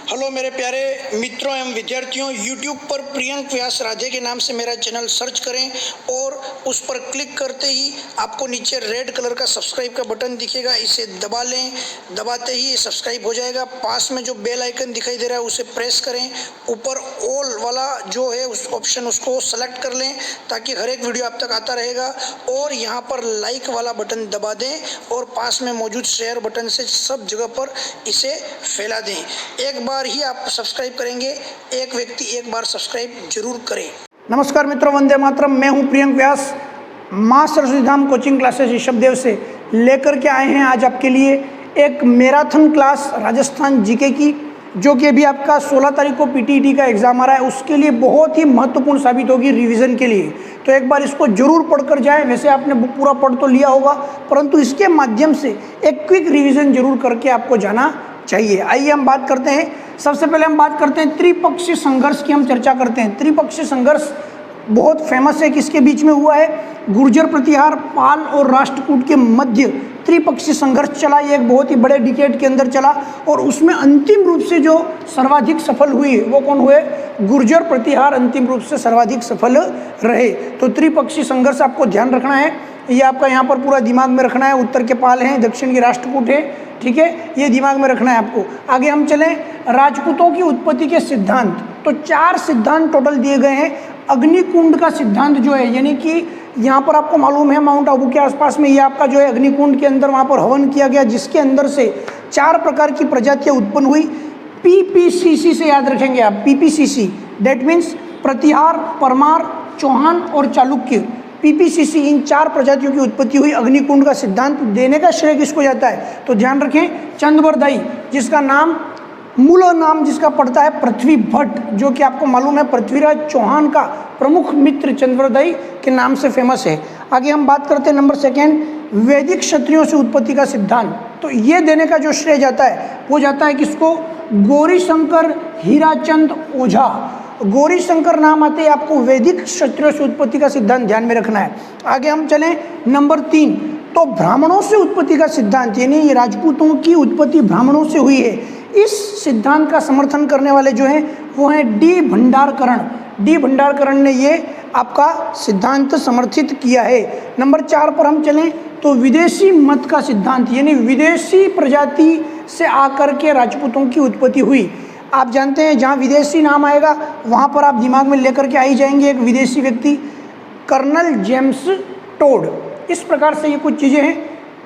Hello मेरे प्यारे मित्रों एवं विद्यार्थियों, YouTube पर प्रियंक व्यास राधे के नाम से मेरा चैनल सर्च करें और उस पर क्लिक करते ही आपको नीचे रेड कलर का सब्सक्राइब का बटन दिखेगा, इसे दबा लें। दबाते ही ये सब्सक्राइब हो जाएगा। पास में जो बेल आइकन दिखाई दे रहा है उसे प्रेस करें। ऊपर ऑल वाला जो है उस ऑप्शन उसको सेलेक्ट कर लें ताकि हर एक वीडियो आप तक आता रहेगा। और यहाँ पर लाइक वाला बटन दबा दें और पास में मौजूद शेयर बटन से सब जगह पर इसे फैला दें। एक बार ही आप सब्सक्राइब करेंगे, एक व्यक्ति एक बार सब्सक्राइब जरूर करें। नमस्कार मित्रों, वंदे मातरम। मैं हूं प्रियंक व्यास, मां सरस्वती धाम कोचिंग क्लासेस ऋषभदेव से लेकर के आए हैं आज आपके लिए एक मैराथन क्लास राजस्थान जीके की, जो कि अभी आपका 16 तारीख को पीटीईटी का एग्जाम आ रहा है, उसके लिए बहुत ही महत्वपूर्ण साबित होगी रिवीजन के लिए। तो एक बार इसको जरूर पढ़कर जाएं। वैसे आपने बुक पूरा पढ़ तो लिया होगा, परंतु इसके माध्यम से एक क्विक रिवीजन जरूर करके आपको जाना चाहिए। आइए हम बात करते हैं। सबसे पहले हम बात करते हैं त्रिपक्षीय संघर्ष की, हम चर्चा करते हैं। त्रिपक्षीय संघर्ष बहुत फेमस है, किसके बीच में हुआ है? गुर्जर प्रतिहार, पाल और राष्ट्रकूट के मध्य त्रिपक्षीय संघर्ष चला। ये एक बहुत ही बड़े डिकेड के अंदर चला और उसमें अंतिम रूप से जो सर्वाधिक सफल हुई वो कौन हुए? गुर्जर प्रतिहार अंतिम रूप से सर्वाधिक सफल रहे। तो त्रिपक्षीय संघर्ष आपको ध्यान रखना है, ये आपका यहाँ पर पूरा दिमाग में रखना है। उत्तर के पाल हैं, दक्षिण की राष्ट्रकूट है, ठीक है, ये दिमाग में रखना है आपको। आगे हम चलें, राजपूतों की उत्पत्ति के सिद्धांत। तो 4 सिद्धांत टोटल दिए गए हैं। अग्निकुंड का सिद्धांत जो है, यानी कि यहाँ पर आपको मालूम है माउंट आबू के आसपास में ये आपका जो है अग्निकुंड के अंदर वहाँ पर हवन किया गया, जिसके अंदर से 4 प्रकार की प्रजातियाँ उत्पन्न हुई। पीपीसीसी से याद रखेंगे आप, पीपीसीसी दैट मीन्स प्रतिहार, परमार, चौहान और चालुक्य। पीपीसीसी, इन 4 प्रजातियों की उत्पत्ति हुई। अग्निकुंड का सिद्धांत देने का श्रेय किसको जाता है? तो ध्यान रखें, चंद्रबरदाई, जिसका नाम मूल नाम जिसका पड़ता है पृथ्वी भट्ट, जो कि आपको मालूम है पृथ्वीराज चौहान का प्रमुख मित्र चंद्रबरदाई के नाम से फेमस है। आगे हम बात करते हैं नंबर 2, वैदिक क्षत्रियों से उत्पत्ति का सिद्धांत। तो ये देने का जो श्रेय जाता है वो जाता है किसको? गौरीशंकर हीराचंद ओझा। गौरीशंकर नाम आते हैं आपको वैदिक क्षत्रियों से उत्पत्ति का सिद्धांत ध्यान में रखना है। आगे हम चलें नंबर 3, तो ब्राह्मणों से उत्पत्ति का सिद्धांत, यानी ये राजपूतों की उत्पत्ति ब्राह्मणों से हुई है। इस सिद्धांत का समर्थन करने वाले जो हैं वो हैं डी भंडारकरण। डी भंडारकरण ने ये आपका सिद्धांत समर्थित किया है। नंबर 4 पर हम चलें, तो विदेशी मत का सिद्धांत, यानी विदेशी प्रजाति से आकर के राजपूतों की उत्पत्ति हुई। आप जानते हैं जहाँ विदेशी नाम आएगा वहाँ पर आप दिमाग में लेकर के आ ही जाएंगे एक विदेशी व्यक्ति, कर्नल जेम्स टोड। इस प्रकार से ये कुछ चीज़ें हैं।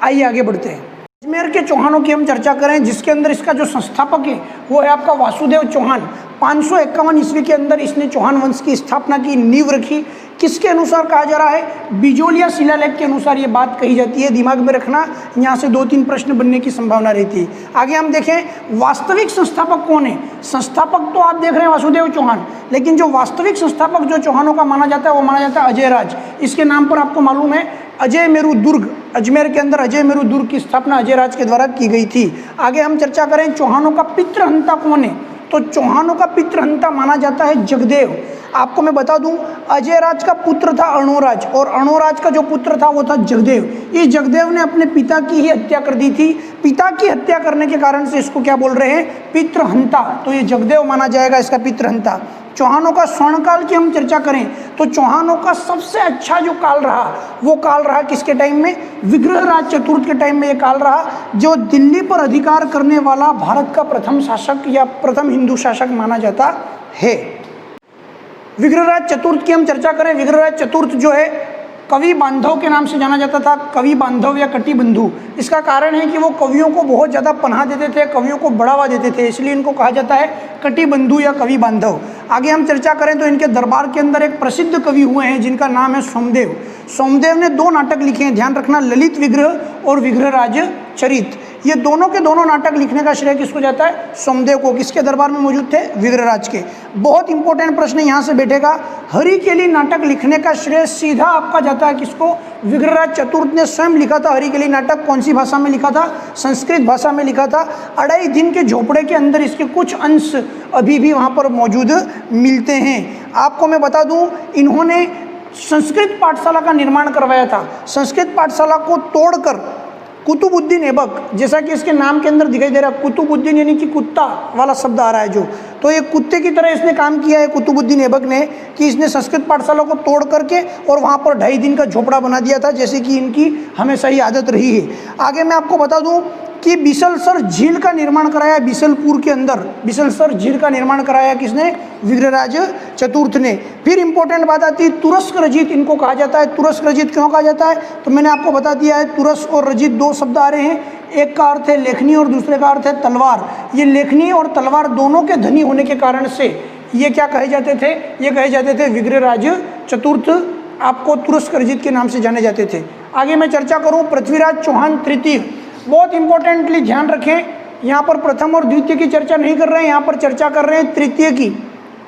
आइए आगे बढ़ते हैं। अजमेर के चौहानों की हम चर्चा करें, जिसके अंदर इसका जो संस्थापक है वो है आपका वासुदेव चौहान। 551 ईस्वी के अंदर इसने चौहान वंश की स्थापना की, नींव रखी। किसके अनुसार कहा जा रहा है? बिजोलिया शिलालेख के अनुसार ये बात कही जाती है। दिमाग में रखना, यहाँ से 2-3 प्रश्न बनने की संभावना रहती है। आगे हम देखें, वास्तविक संस्थापक कौन है? संस्थापक तो आप देख रहे हैं वासुदेव चौहान, लेकिन जो वास्तविक संस्थापक जो चौहानों का माना जाता है वो माना जाता है अजय राज। इसके नाम पर आपको मालूम है अजय मेरु दुर्ग, अजमेर के अंदर अजय मेरु दुर्ग की स्थापना अजय राज के द्वारा की गई थी। आगे हम चर्चा करें, चौहानों का पितृहंता कौन है? तो चौहानों का पितृहंता माना जाता है जगदेव। आपको मैं बता दूं, अजय राज का पुत्र था अर्णोराज और अर्णोराज का जो पुत्र था वो था जगदेव। इस जगदेव ने अपने पिता की ही हत्या कर दी थी। पिता की हत्या करने के कारण से इसको क्या बोल रहे हैं? पितृहंता। तो ये जगदेव माना जाएगा इसका पितृहंता। चौहानों का स्वर्णकाल की हम चर्चा करें तो चौहानों का सबसे अच्छा जो काल रहा वो काल रहा किसके टाइम में? विग्रहराज चतुर्थ के टाइम में ये काल रहा, जो दिल्ली पर अधिकार करने वाला भारत का प्रथम शासक या प्रथम हिंदू शासक माना जाता है। विग्रहराज चतुर्थ की हम चर्चा करें, विग्रहराज चतुर्थ जो है कवि बांधव के नाम से जाना जाता था, कवि बांधव या कटिबंधु। इसका कारण है कि वो कवियों को बहुत ज़्यादा पनाह देते थे, कवियों को बढ़ावा देते थे, इसलिए इनको कहा जाता है कटिबंधु या कवि बांधव। आगे हम चर्चा करें तो इनके दरबार के अंदर एक प्रसिद्ध कवि हुए हैं जिनका नाम है सोमदेव। सोमदेव ने 2 नाटक लिखे हैं, ध्यान रखना, ललित विग्रह और विग्रहराज चरित। ये दोनों के दोनों नाटक लिखने का श्रेय किसको जाता है? सोमदेव को। किसके दरबार में मौजूद थे? विग्रहराज के। बहुत इंपॉर्टेंट प्रश्न यहाँ से बैठेगा, हरिकेली नाटक लिखने का श्रेय सीधा आपका जाता है किसको? विग्रहराज चतुर्थ ने स्वयं लिखा था हरिकेली नाटक। कौन सी भाषा में लिखा था? संस्कृत भाषा में लिखा था। 2.5 दिन के झोपड़े के अंदर इसके कुछ अंश अभी भी वहाँ पर मौजूद मिलते हैं। आपको मैं बता दूँ, इन्होंने संस्कृत पाठशाला का निर्माण करवाया था। संस्कृत पाठशाला को तोड़कर कुतुबुद्दीन ऐबक, जैसा कि इसके नाम के अंदर दिखाई दे रहा है कुतुबुद्दीन यानी कि कुत्ता वाला शब्द आ रहा है जो, तो ये कुत्ते की तरह इसने काम किया है कुतुबुद्दीन ऐबक ने कि इसने संस्कृत पाठशाला को तोड़ करके और वहाँ पर 2.5 दिन का झोपड़ा बना दिया था, जैसे कि इनकी हमेशा ही आदत रही है। आगे मैं आपको बता दूँ कि बिसलसर झील का निर्माण कराया बिसलपुर के अंदर, बिसलसर झील का निर्माण कराया किसने? विग्रहराज चतुर्थ ने। फिर इंपॉर्टेंट बात आती है तुरस्क रजित इनको कहा जाता है। तुरस्क रजित क्यों कहा जाता है? तो मैंने आपको बता दिया है, तुरस्क और रजित 2 शब्द आ रहे हैं, एक का अर्थ है लेखनी और दूसरे का अर्थ है तलवार। ये लेखनी और तलवार दोनों के धनी होने के कारण से ये क्या कहे जाते थे? ये कहे जाते थे विग्रहराज चतुर्थ, आपको तुरस्क रजित के नाम से जाने जाते थे। आगे मैं चर्चा करूँ पृथ्वीराज चौहान तृतीय, बहुत इंपॉर्टेंटली ध्यान रखें, यहाँ पर प्रथम और द्वितीय की चर्चा नहीं कर रहे हैं, यहाँ पर चर्चा कर रहे हैं तृतीय की।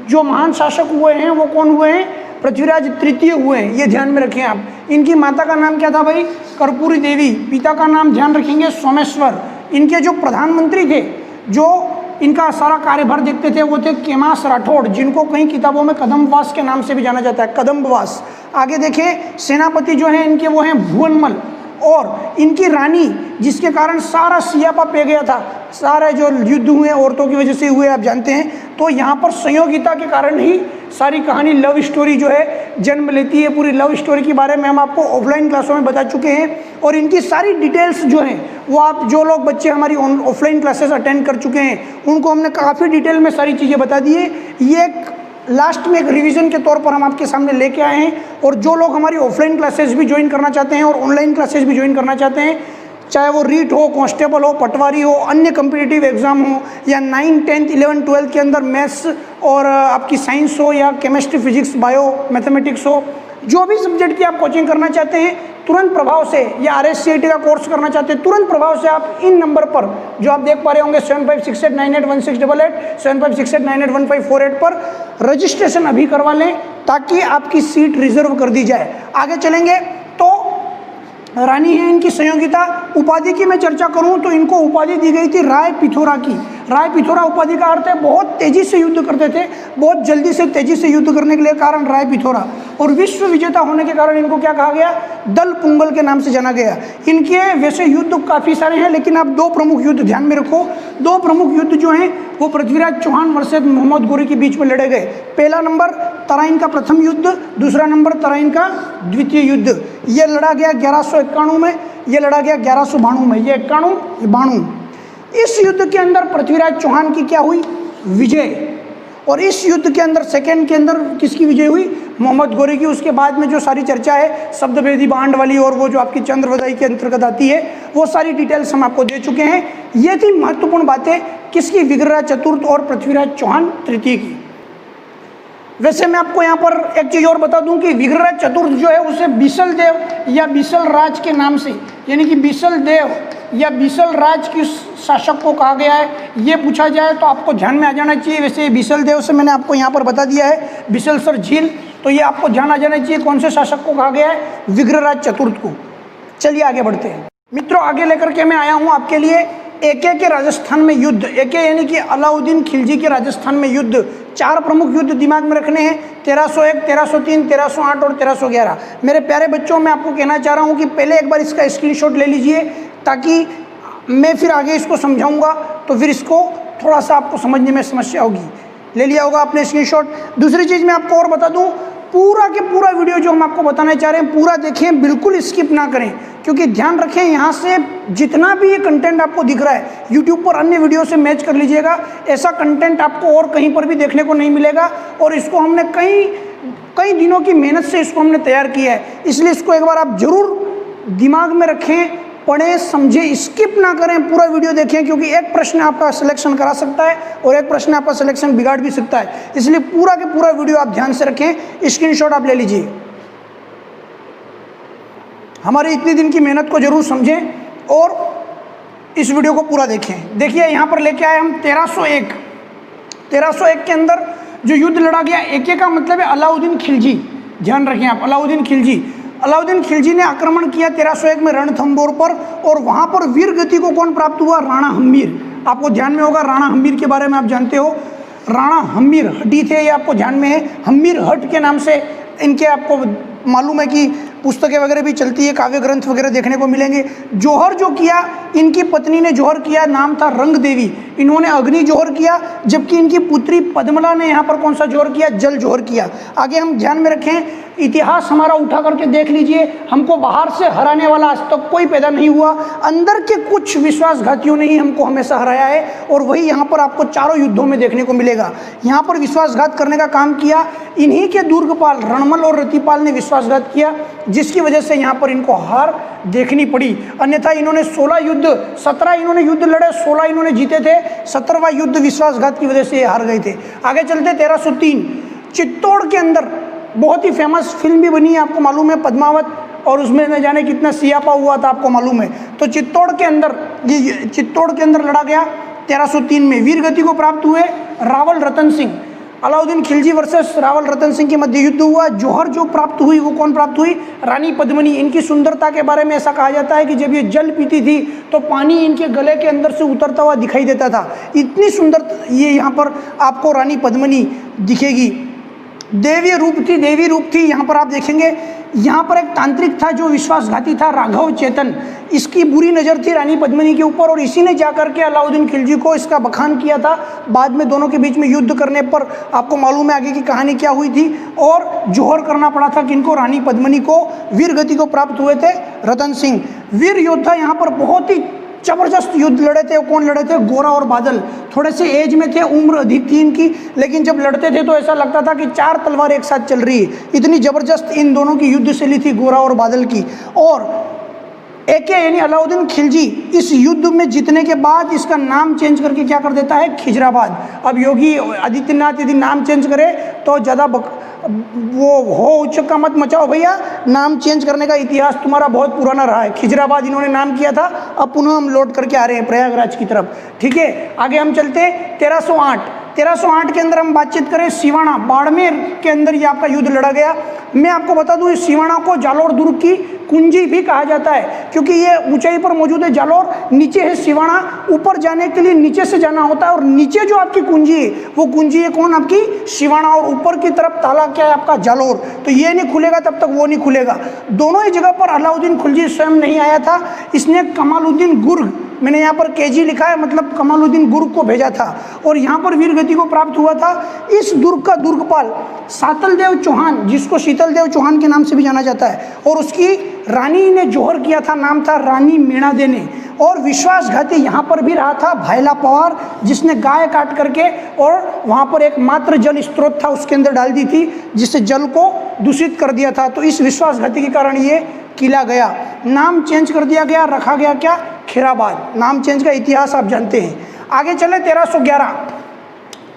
जो महान शासक हुए हैं वो कौन हुए हैं? पृथ्वीराज तृतीय हुए हैं, ये ध्यान में रखें आप। इनकी माता का नाम क्या था भाई? कर्पूरी देवी। पिता का नाम ध्यान रखेंगे सोमेश्वर। इनके जो प्रधानमंत्री थे, जो इनका सारा कार्यभार देखते थे, वो थे केमास राठौड़, जिनको कई किताबों में कदम्बवास के नाम से भी जाना जाता है, कदम्बवास। आगे देखें सेनापति जो हैं इनके वो हैं भुवनमल, और इनकी रानी जिसके कारण सारा सियापा पे गया था, सारे जो युद्ध हुए औरतों की वजह से हुए आप जानते हैं, तो यहाँ पर संयोगिता के कारण ही सारी कहानी लव स्टोरी जो है जन्म लेती है। पूरी लव स्टोरी के बारे में हम आपको ऑफलाइन क्लासों में बता चुके हैं, और इनकी सारी डिटेल्स जो हैं वो आप जो लोग बच्चे हमारी ऑफलाइन क्लासेस अटेंड कर चुके हैं उनको हमने काफ़ी डिटेल में सारी चीज़ें बता दी है। ये एक लास्ट में एक रिवीजन के तौर पर हम आपके सामने लेके आए हैं, और जो लोग हमारी ऑफलाइन क्लासेस भी ज्वाइन करना चाहते हैं और ऑनलाइन क्लासेस भी ज्वाइन करना चाहते हैं, चाहे वो रीट हो, कांस्टेबल हो, पटवारी हो, अन्य कम्पिटिटिव एग्जाम हो, या 9, 10, 11, 12 के अंदर मैथ्स और आपकी साइंस हो, या केमिस्ट्री, फिजिक्स, बायो, मैथमेटिक्स हो, जो भी सब्जेक्ट की आप कोचिंग करना चाहते हैं तुरंत प्रभाव से, या RSCET का कोर्स करना चाहते हैं तुरंत प्रभाव से, आप इन नंबर पर जो आप देख पा रहे होंगे 7568981688, 7568981548 पर रजिस्ट्रेशन अभी करवा लें ताकि आपकी सीट रिजर्व कर दी जाए। आगे चलेंगे तो रानी है इनकी संयोगिता। उपाधि की मैं चर्चा करूं तो इनको उपाधि दी गई थी राय पिथोरा की। राय पिथोरा उपाधि का अर्थ है बहुत तेजी से युद्ध करते थे, बहुत जल्दी से तेजी से युद्ध करने के लिए कारण राय पिथोरा, और विश्व विजेता होने के कारण इनको क्या कहा गया? दल पुंगल के नाम से जाना गया। इनके वैसे युद्ध काफ़ी सारे हैं, लेकिन आप 2 प्रमुख युद्ध ध्यान में रखो। 2 प्रमुख युद्ध जो हैं वो पृथ्वीराज चौहान वर्सेस मोहम्मद गोरी के बीच में लड़े गए। पहला नंबर तराइन का प्रथम युद्ध, दूसरा नंबर तराइन का द्वितीय युद्ध। ये लड़ा गया 1191 में, ये लड़ा गया 1192 में, ये 91, ये 92। इस युद्ध के अंदर पृथ्वीराज चौहान की क्या हुई? विजय। और इस युद्ध के अंदर सेकंड के अंदर किसकी विजय हुई? मोहम्मद गोरी की। उसके बाद में जो सारी चर्चा है शब्दभेदी बांड वाली, और वो जो आपकी चंद्रवदाई के अंतर्गत आती है, वो सारी डिटेल्स हम आपको दे चुके हैं। ये थी महत्वपूर्ण बातें किसकी? विग्रहराज चतुर्थ और पृथ्वीराज चौहान तृतीय की। वैसे मैं आपको यहाँ पर एक चीज़ और बता दूं कि विग्रहराज चतुर्थ जो है उसे बिसल देव या बिसल राज के नाम से, यानी कि बिसल देव या बिसल राज किस शासक को कहा गया है, ये पूछा जाए तो आपको ध्यान में आ जाना चाहिए। वैसे बिसल देव से मैंने आपको यहाँ पर बता दिया है, बिसलसर झील, तो ये आपको ध्यान आ जाना चाहिए कौन से शासक को कहा गया है? विग्रहराज चतुर्थ को। चलिए आगे बढ़ते हैं मित्रों। आगे लेकर के मैं आया हूँ आपके लिए एके के राजस्थान में युद्ध। एके यानी कि अलाउद्दीन खिलजी के राजस्थान में युद्ध। 4 प्रमुख युद्ध दिमाग में रखने हैं, 1301, 1303, 1308 और 1311। मेरे प्यारे बच्चों, मैं आपको कहना चाह रहा हूँ कि पहले एक बार इसका स्क्रीनशॉट ले लीजिए, ताकि मैं फिर आगे इसको समझाऊंगा तो फिर इसको थोड़ा सा आपको समझने में समस्या होगी। ले लिया होगा आपने स्क्रीनशॉट। दूसरी चीज़ मैं आपको और बता दूं, पूरा के पूरा वीडियो जो हम आपको बताना चाह रहे हैं पूरा देखें, बिल्कुल स्किप ना करें, क्योंकि ध्यान रखें यहाँ से जितना भी ये कंटेंट आपको दिख रहा है यूट्यूब पर अन्य वीडियो से मैच कर लीजिएगा। ऐसा कंटेंट आपको और कहीं पर भी देखने को नहीं मिलेगा, और इसको हमने कई दिनों की मेहनत से इसको हमने तैयार किया है। इसलिए इसको एक बार आप जरूर दिमाग में रखें, पढ़ें, समझें, स्किप ना करें, पूरा वीडियो देखें, क्योंकि एक प्रश्न आपका सिलेक्शन करा सकता है और एक प्रश्न आपका सिलेक्शन बिगाड़ भी सकता है। इसलिए पूरा के पूरा वीडियो आप ध्यान से रखें, स्क्रीनशॉट आप ले लीजिए। हमारी इतने दिन की मेहनत को जरूर समझें और इस वीडियो को पूरा देखें। देखिए यहाँ पर लेके आए हम 1301 के अंदर जो युद्ध लड़ा गया, एके का मतलब है अलाउद्दीन खिलजी। ध्यान रखें आप, अलाउद्दीन खिलजी ने आक्रमण किया 1301 में रणथंबोर पर, और वहां पर वीर गति को कौन प्राप्त हुआ? राणा हम्मीर। आपको ध्यान में होगा राणा हम्मीर के बारे में आप जानते हो। राणा हम्मीर हटी थे, ये आपको ध्यान में है। हम्मीर हट के नाम से इनके आपको मालूम है कि पुस्तकें वगैरह भी चलती है, काव्य ग्रंथ वगैरह देखने को मिलेंगे। जौहर जो किया, इनकी पत्नी ने जौहर किया, नाम था रंग देवी, इन्होंने अग्नि जौहर किया, जबकि इनकी पुत्री पद्मला ने यहाँ पर कौन सा जौहर किया, जल जौहर किया। आगे हम ध्यान में रखें, इतिहास हमारा उठा करके देख लीजिए, हमको बाहर से हराने वाला आज तक कोई पैदा नहीं हुआ, अंदर के कुछ विश्वासघातियों ने ही हमको हमेशा हराया है, और वही यहाँ पर आपको चारों युद्धों में देखने को मिलेगा। यहाँ पर विश्वासघात करने का काम किया इन्हीं के दुर्गपाल रणमल और रतिपाल ने विश्वासघात किया, जिसकी वजह से यहाँ पर इनको हार देखनी पड़ी। अन्यथा इन्होंने 16 युद्ध, 17 इन्होंने युद्ध लड़े, 16 इन्होंने जीते थे, 17वां युद्ध विश्वासघात की वजह से हार गए थे। आगे चलते 1303 चित्तौड़ के अंदर बहुत ही फेमस फिल्म भी बनी है, आपको मालूम है, पद्मावत, और उसमें न जाने कितना सियापा हुआ था, आपको मालूम है। तो चित्तौड़ के अंदर लड़ा गया 1303 में। वीर गति को प्राप्त हुए रावल रतन सिंह, अलाउद्दीन खिलजी वर्सेस रावल रतन सिंह के मध्य युद्ध हुआ। जौहर जो प्राप्त हुई वो कौन प्राप्त हुई, रानी पद्मिनी। इनकी सुंदरता के बारे में ऐसा कहा जाता है कि जब ये जल पीती थी तो पानी इनके गले के अंदर से उतरता हुआ दिखाई देता था, इतनी सुंदर ये यहाँ पर आपको रानी पद्मिनी दिखेगी। देवी रूप थी। यहाँ पर आप देखेंगे, यहाँ पर एक तांत्रिक था जो विश्वासघाती था, राघव चेतन, इसकी बुरी नज़र थी रानी पद्मिनी के ऊपर, और इसी ने जाकर के अलाउद्दीन खिलजी को इसका बखान किया था। बाद में दोनों के बीच में युद्ध करने पर आपको मालूम है आगे की कहानी क्या हुई थी, और जौहर करना पड़ा था किनको, रानी पद्मिनी को। वीर गति को प्राप्त हुए थे रतन सिंह। वीर योद्धा यहाँ पर बहुत ही जबरदस्त युद्ध लड़े थे। कौन लड़े थे, गोरा और बादल। थोड़े से एज में थे, उम्र अधिक थी इनकी, लेकिन जब लड़ते थे तो ऐसा लगता था कि 4 तलवार एक साथ चल रही है, इतनी जबरदस्त इन दोनों की युद्ध शैली थी, गोरा और बादल की। और यानी अलाउद्दीन खिलजी इस युद्ध में जीतने के बाद इसका नाम चेंज करके क्या कर देता है, खिजराबाद। अब योगी आदित्यनाथ यदि नाम चेंज करे तो ज़्यादा वो हो उच्चका मत मचाओ भैया, नाम चेंज करने का इतिहास तुम्हारा बहुत पुराना रहा है। खिजराबाद इन्होंने नाम किया था, अब पुनः हम लौट करके आ रहे हैं प्रयागराज की तरफ। ठीक है, आगे हम चलते 1308 के अंदर हम बातचीत करें। सिवाना, बाड़मेर के अंदर ये आपका युद्ध लड़ा गया। मैं आपको बता दूं, इस सिवाना को जालोर दुर्ग की कुंजी भी कहा जाता है, क्योंकि ये ऊंचाई पर मौजूद है। जालोर नीचे है सिवाना, ऊपर जाने के लिए नीचे से जाना होता है, और नीचे जो आपकी कुंजी है वो कुंजी है कौन, आपकी सिवाना, और ऊपर की तरफ ताला क्या है आपका, जालोर। तो ये नहीं खुलेगा तब तक वो नहीं खुलेगा। दोनों ही जगह पर अलाउद्दीन खिलजी स्वयं नहीं आया था, इसने कमालुद्दीन गुर्ग, मैंने यहाँ पर केजी लिखा है, मतलब कमालुद्दीन गुर्ग को भेजा था, और यहाँ पर वीर गति को प्राप्त हुआ था। इस दुर्ग का दुर्गपाल सातलदेव चौहान, जिसको शीतलदेव चौहान के नाम से भी जाना जाता है, और उसकी रानी ने जौहर किया था, नाम था रानी मीणा देने। और विश्वासघाती यहाँ पर भी रहा था भायला पवार, जिसने गाय काट करके और वहाँ पर एक मात्र जल स्रोत था उसके अंदर डाल दी थी, जिससे जल को दूषित कर दिया था। तो इस विश्वासघाती के कारण ये किला गया, नाम चेंज कर दिया गया, रखा गया क्या, खिराबाद। नाम चेंज का इतिहास आप जानते हैं। आगे चले 1311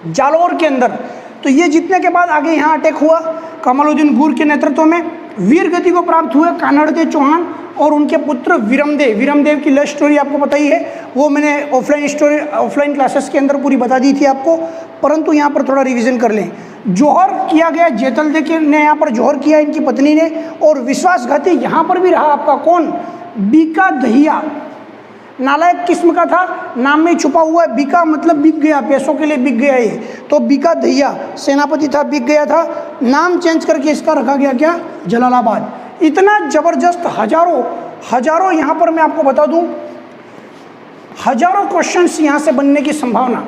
जालोर के अंदर। तो ये जीतने के बाद आगे यहाँ अटैक हुआ कमालुद्दीन गुर्ग के नेतृत्व में। वीर गति को प्राप्त हुए कानड़देव चौहान और उनके पुत्र वीरमदेव की लव स्टोरी आपको पता ही है, वो मैंने ऑफलाइन क्लासेस के अंदर पूरी बता दी थी आपको, परंतु यहाँ पर थोड़ा रिवीजन कर लें। जौहर किया गया, जेतलदे ने यहाँ पर जौहर किया इनकी पत्नी ने, और विश्वासघाती यहाँ पर भी रहा आपका कौन, बीका दहिया। नालायक किस्म का था, नाम में छुपा हुआ है, बीका मतलब बिक गया, पैसों के लिए बिक गया ये, तो बीका दहिया सेनापति था, बिक गया था। नाम चेंज करके इसका रखा गया क्या, जलालाबाद। इतना जबरदस्त हजारों यहाँ पर मैं आपको बता दूं, हजारों क्वेश्चंस यहाँ से बनने की संभावना,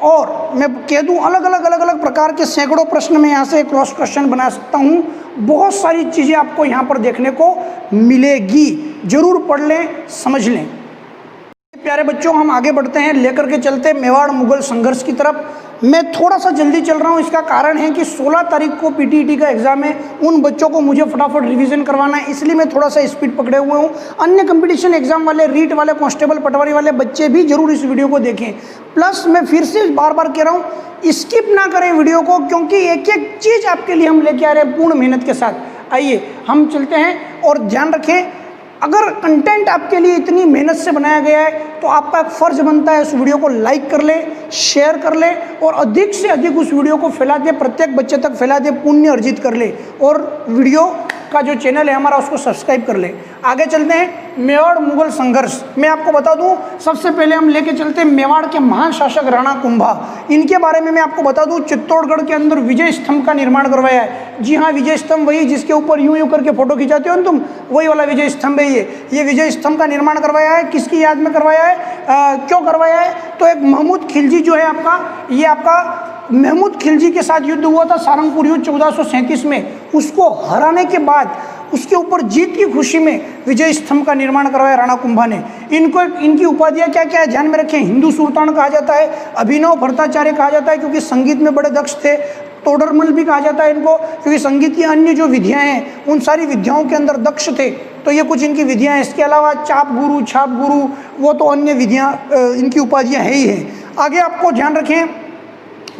और मैं कह दूं अलग अलग प्रकार के सैकड़ों प्रश्न में यहाँ से क्रॉस क्वेश्चन बना सकता हूँ। बहुत सारी चीज़ें आपको यहाँ पर देखने को मिलेगी, जरूर पढ़ लें, समझ लें। प्यारे बच्चों, हम आगे बढ़ते हैं, लेकर के चलते मेवाड़ मुगल संघर्ष की तरफ। मैं थोड़ा सा जल्दी चल रहा हूँ, इसका कारण है कि 16 तारीख को पीटीईटी का एग्जाम है, उन बच्चों को मुझे फटाफट रिवीजन करवाना है, इसलिए मैं थोड़ा सा स्पीड पकड़े हुए हूँ। अन्य कंपटीशन एग्जाम वाले, रीट वाले, कांस्टेबल पटवारी वाले बच्चे भी जरूर इस वीडियो को देखें। प्लस मैं फिर से बार बार कह रहा हूँ, स्किप ना करें वीडियो को, क्योंकि एक एक चीज़ आपके लिए हम लेके आ रहे हैं पूर्ण मेहनत के साथ। आइए हम चलते हैं, और ध्यान रखें, अगर कंटेंट आपके लिए इतनी मेहनत से बनाया गया है तो आपका एक फ़र्ज बनता है उस वीडियो को लाइक कर ले, शेयर कर ले, और अधिक से अधिक उस वीडियो को फैला दे, प्रत्येक बच्चे तक फैला दे, पुण्य अर्जित कर ले, और वीडियो का जो चैनल है हमारा उसको सब्सक्राइब कर ले। आगे चलते हैं, मेवाड़ मुगल संघर्ष। मैं आपको बता दूं, सबसे पहले हम लेके चलते हैं मेवाड़ के महान शासक राणा कुंभा। इनके बारे में मैं आपको बता दूं, चित्तौड़गढ़ के अंदर विजय स्तंभ का निर्माण करवाया है। जी हाँ, विजय स्तंभ वही जिसके ऊपर यूं यूं करके फोटो खिंचाते हो ना तुम, वही वाला विजय स्तंभ है ये विजय स्तंभ का निर्माण करवाया है। किसकी याद में करवाया है, क्यों करवाया है? तो एक महमूद खिलजी जो है आपका, ये आपका महमूद खिलजी के साथ युद्ध हुआ था सारंगपुर युद्ध 1437 में। उसको हराने के बाद उसके ऊपर जीत की खुशी में विजय स्तंभ का निर्माण करवाया राणा कुंभा ने। इनकी उपाधियां क्या क्या है ध्यान में रखें। हिंदू सुल्तान कहा जाता है, अभिनव भट्टाचार्य कहा जाता है क्योंकि संगीत में बड़े दक्ष थे, तोडरमल भी कहा जाता है इनको क्योंकि संगीत की अन्य जो विधियां हैं उन सारी विद्याओं के अंदर दक्ष थे। तो ये कुछ इनकी विधियां हैं। इसके अलावा चाप गुरु, छाप गुरु, वो तो अन्य विधियां इनकी उपाधियां है ही है। आगे आपको ध्यान रखें,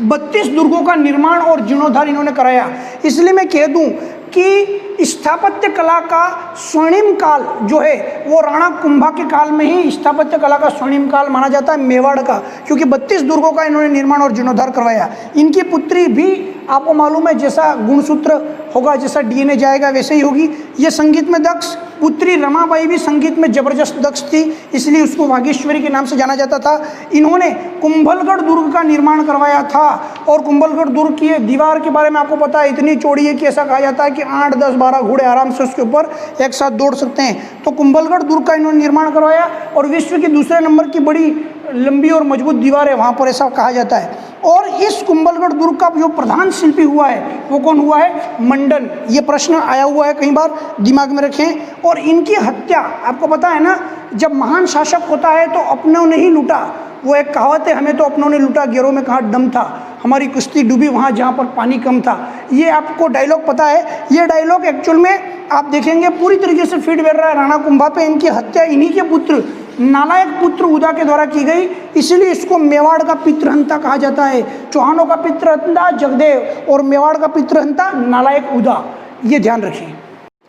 32 दुर्गों का निर्माण और जीर्णोद्धार इन्होंने कराया। इसलिए मैं कह दूं कि स्थापत्य कला का स्वर्णिम काल जो है वो राणा कुंभा के काल में ही स्थापत्य कला का स्वर्णिम काल माना जाता है मेवाड़ का, क्योंकि 32 दुर्गों का इन्होंने निर्माण और जीर्णोद्धार करवाया। इनकी पुत्री भी आपको मालूम है जैसा गुणसूत्र होगा, जैसा डीएनए जाएगा वैसे ही होगी। ये संगीत में दक्ष, पुत्री रमाबाई भी संगीत में जबरदस्त दक्ष थी, इसलिए उसको वागीश्वरी के नाम से जाना जाता था। इन्होंने कुंभलगढ़ दुर्ग का निर्माण करवाया था और कुंभलगढ़ दुर्ग की दीवार के बारे में आपको पता है इतनी चौड़ी है कि ऐसा कहा जाता है कि 8, 10, 12 घोड़े आराम से उसके ऊपर एक साथ दौड़ सकते हैं। तो कुंभलगढ़ दुर्ग का इन्होंने निर्माण करवाया और विश्व की दूसरे नंबर की बड़ी लंबी और मजबूत दीवार है वहाँ पर, ऐसा कहा जाता है। और इस कुंभलगढ़ दुर्ग का जो प्रधान शिल्पी हुआ है वो कौन हुआ है? मंडन। ये प्रश्न आया हुआ है कई बार, दिमाग में रखें। और इनकी हत्या आपको पता है ना, जब महान शासक होता है तो अपनों ने ही लूटा। वो एक कहावत है, हमें तो अपनों ने लूटा, गैरों में कहाँ दम था, हमारी कुश्ती डूबी वहाँ जहाँ पर पानी कम था। ये आपको डायलॉग पता है। ये डायलॉग एक्चुअल में आप देखेंगे पूरी तरीके से फिट बैठ रहा है राणा कुंभा पे। इनकी हत्या इन्हीं के पुत्र, नालायक पुत्र उदा के द्वारा की गई, इसलिए इसको मेवाड़ का पितृहंता कहा जाता है। चौहानों का पितृहंता जगदेव और मेवाड़ का पितृहंता नालायक उदा, ये ध्यान रखिए।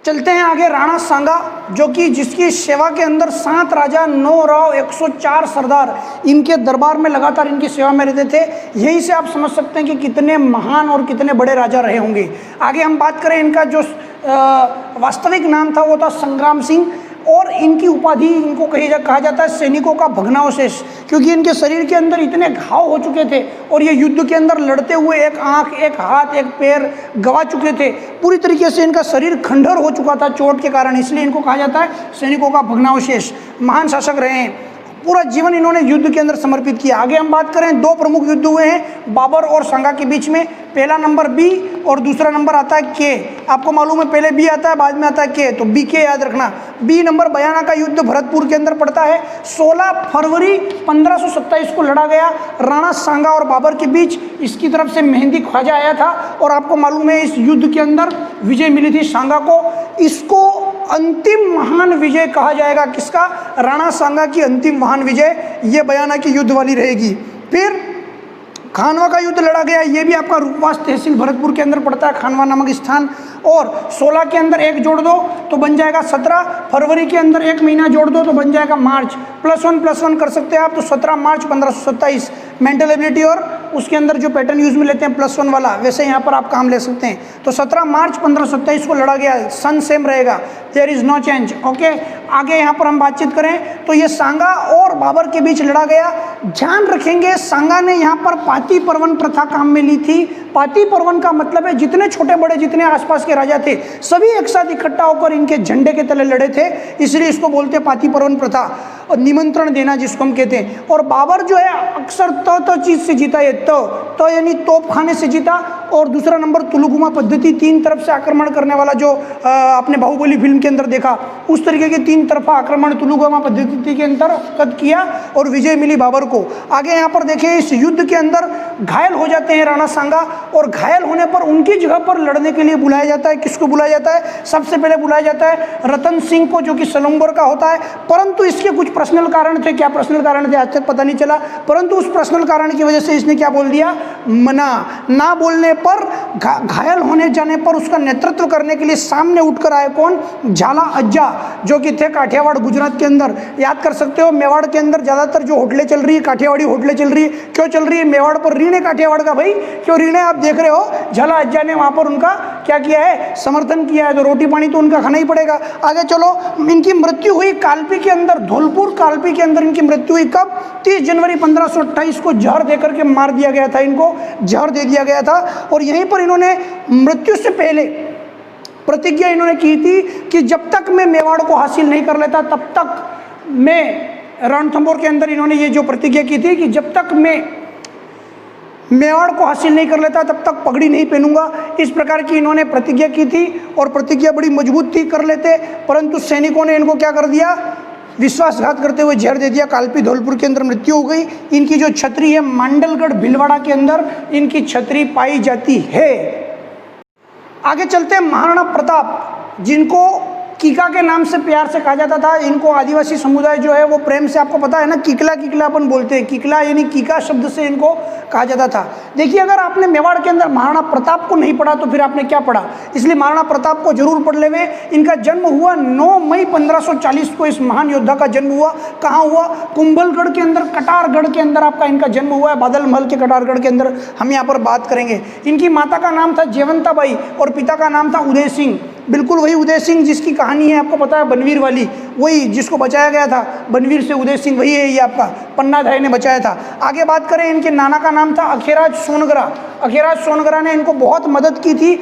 चलते हैं आगे, राणा सांगा जो कि जिसकी सेवा के अंदर 7 राजा, 9 राव, 104 सरदार इनके दरबार में लगातार इनकी सेवा में रहते थे। यहीं से आप समझ सकते हैं कि कितने महान और कितने बड़े राजा रहे होंगे। आगे हम बात करें, इनका जो वास्तविक नाम था वो था संग्राम सिंह और इनकी उपाधि इनको कहा जाता है सैनिकों का भग्नावशेष, क्योंकि इनके शरीर के अंदर इतने घाव हो चुके थे और ये युद्ध के अंदर लड़ते हुए एक आंख, एक हाथ, एक पैर गवा चुके थे। पूरी तरीके से इनका शरीर खंडर हो चुका था चोट के कारण, इसलिए इनको कहा जाता है सैनिकों का भग्नावशेष। महान शासक रहे हैं, पूरा जीवन इन्होंने युद्ध के अंदर समर्पित किया। आगे हम बात करें, 2 प्रमुख युद्ध हुए हैं बाबर और सांगा के बीच में। पहला नंबर बी और दूसरा नंबर आता है के। आपको मालूम है पहले बी आता है बाद में आता है के, तो बी के याद रखना। बी नंबर बयाना का युद्ध भरतपुर के अंदर पड़ता है। 16 फरवरी 1527 को लड़ा गया राणा सांगा और बाबर के बीच। इसकी तरफ से मेहंदी ख्वाजा आया था और आपको मालूम है इस युद्ध के अंदर विजय मिली थी सांगा को। इसको अंतिम महान विजय कहा जाएगा। किसका? राणा सांगा की अंतिम महान विजय ये बयाना की युद्ध वाली रहेगी। फिर खानवा का युद्ध लड़ा गया, ये भी आपका रूपवास तहसील भरतपुर के अंदर पड़ता है खानवा नामक स्थान। और 16 के अंदर 1 जोड़ दो तो बन जाएगा 17, फरवरी के अंदर 1 महीना जोड़ दो तो बन जाएगा मार्च, +1 कर सकते हैं आप, तो 17 मार्च 1527। मेंटल एबिलिटी और उसके अंदर जो पैटर्न यूज में लेते हैं +1 वाला, वैसे यहाँ पर आप काम ले सकते हैं। तो 17 मार्च 1527 को लड़ा गया, सन सेम रहेगा, there is no change. Okay, आगे यहाँ पर हम बातचीत करें तो ये सांगा और बाबर के बीच लड़ा गया। ध्यान रखेंगे सांगा ने यहाँ पर पाती पर्वन प्रथा काम में ली थी। पाती पर्वन का मतलब है जितने छोटे बड़े जितने आसपास के राजा थे सभी एक साथ इकट्ठा होकर इनके झंडे के तले लड़े थे, इसलिए इसको बोलते हैं पाती पर्वन प्रथा, और निमंत्रण देना जिसको हम कहते हैं। और बाबर जो है अक्सर तो चीज से जीता है, तो यानी तोप खाने से जीता। और दूसरा नंबर तुलुगुमा पद्धति, 3 तरफ से आक्रमण करने वाला, जो आपने बाहुबली फिल्म के अंदर देखा उस तरीके के 3 तरफा आक्रमण तुलुगुमा पद्धति के अंतर्गत किया और विजय मिली बाबर को। आगे यहाँ पर देखिए, इस युद्ध के अंदर घायल हो जाते हैं राणा सांगा और घायल होने पर उनकी जगह पर लड़ने के लिए बुलाया जाता है। किसको बुलाया जाता है? सबसे पहले बुलाया जाता है रतन सिंह को, जो कि सलूंबर का होता है। परंतु इसके कुछ पर्सनल कारण थे। क्या पर्सनल कारण थे आज तक पता नहीं चला, परंतु उस पर्सनल कारण की वजह से इसने क्या बोल दिया? मना। ना बोलने पर, घायल होने जाने पर उसका नेतृत्व करने के लिए सामने उठकर आए कौन? झाला अज्जा, जो कि थे काठियावाड़ गुजरात के अंदर। याद कर सकते हो, मेवाड़ के अंदर ज्यादातर जो होटलें चल रही है काठियावाड़ी होटलें चल रही है। क्यों चल रही है? मेवाड़ पर ऋण है काठियावाड़ का भाई, क्यों ऋण है? आप देख रहे हो झाला अज्जा ने वहां पर उनका क्या किया है, समर्थन किया है, तो रोटी पानी तो उनका खाना ही पड़ेगा। आगे चलो, इनकी मृत्यु हुई कालपी के अंदर, धौलपुर कालपी के अंदर इनकी मृत्यु हुई। कब? 30 जनवरी 1528 को जहर देकर के मार दिया गया था, इनको जहर दे दिया गया था। और यहीं पर इन्होंने मृत्यु से पहले प्रतिज्ञा इन्होंने की थी कि जब तक मैं मेवाड़ को हासिल नहीं कर लेता तब तक मैं, रणथंभौर के अंदर इन्होंने ये जो प्रतिज्ञा की थी कि जब तक मैं मेवाड़ को हासिल नहीं कर लेता तब तक पगड़ी नहीं पहनूंगा। इस प्रकार की इन्होंने प्रतिज्ञा की थी और प्रतिज्ञा बड़ी मजबूत थी, कर लेते, परंतु सैनिकों ने इनको क्या कर दिया, विश्वासघात करते हुए जहर दे दिया। कालपी धौलपुर के अंदर मृत्यु हो गई। इनकी जो छतरी है मांडलगढ़ भीलवाड़ा के अंदर इनकी छतरी पाई जाती है। आगे चलते हैं, महाराणा प्रताप, जिनको कीका के नाम से प्यार से कहा जाता था। इनको आदिवासी समुदाय जो है वो प्रेम से, आपको पता है ना, किकला किकला अपन बोलते हैं, किकला यानी कीका शब्द से इनको कहा जाता था। देखिए, अगर आपने मेवाड़ के अंदर महाराणा प्रताप को नहीं पढ़ा तो फिर आपने क्या पढ़ा, इसलिए महाराणा प्रताप को जरूर पढ़ लेवे। इनका जन्म हुआ 9 मई 1540 को, इस महान योद्धा का जन्म हुआ। कहाँ हुआ? कुंभलगढ़ के अंदर, कटारगढ़ के अंदर आपका इनका जन्म हुआ है, बादल महल के कटारगढ़ के अंदर हम यहाँ पर बात करेंगे। इनकी माता का नाम था जयवंताबाई और पिता का नाम था उदय सिंह। बिल्कुल वही उदय सिंह जिसकी कहानी है आपको पता है, बनवीर वाली, वही जिसको बचाया गया था बनवीर से, उदय सिंह वही है, ये आपका पन्नाधाय ने बचाया था। आगे बात करें, इनके नाना का नाम था अखेराज सोनगरा। अखेराज सोनगरा ने इनको बहुत मदद की थी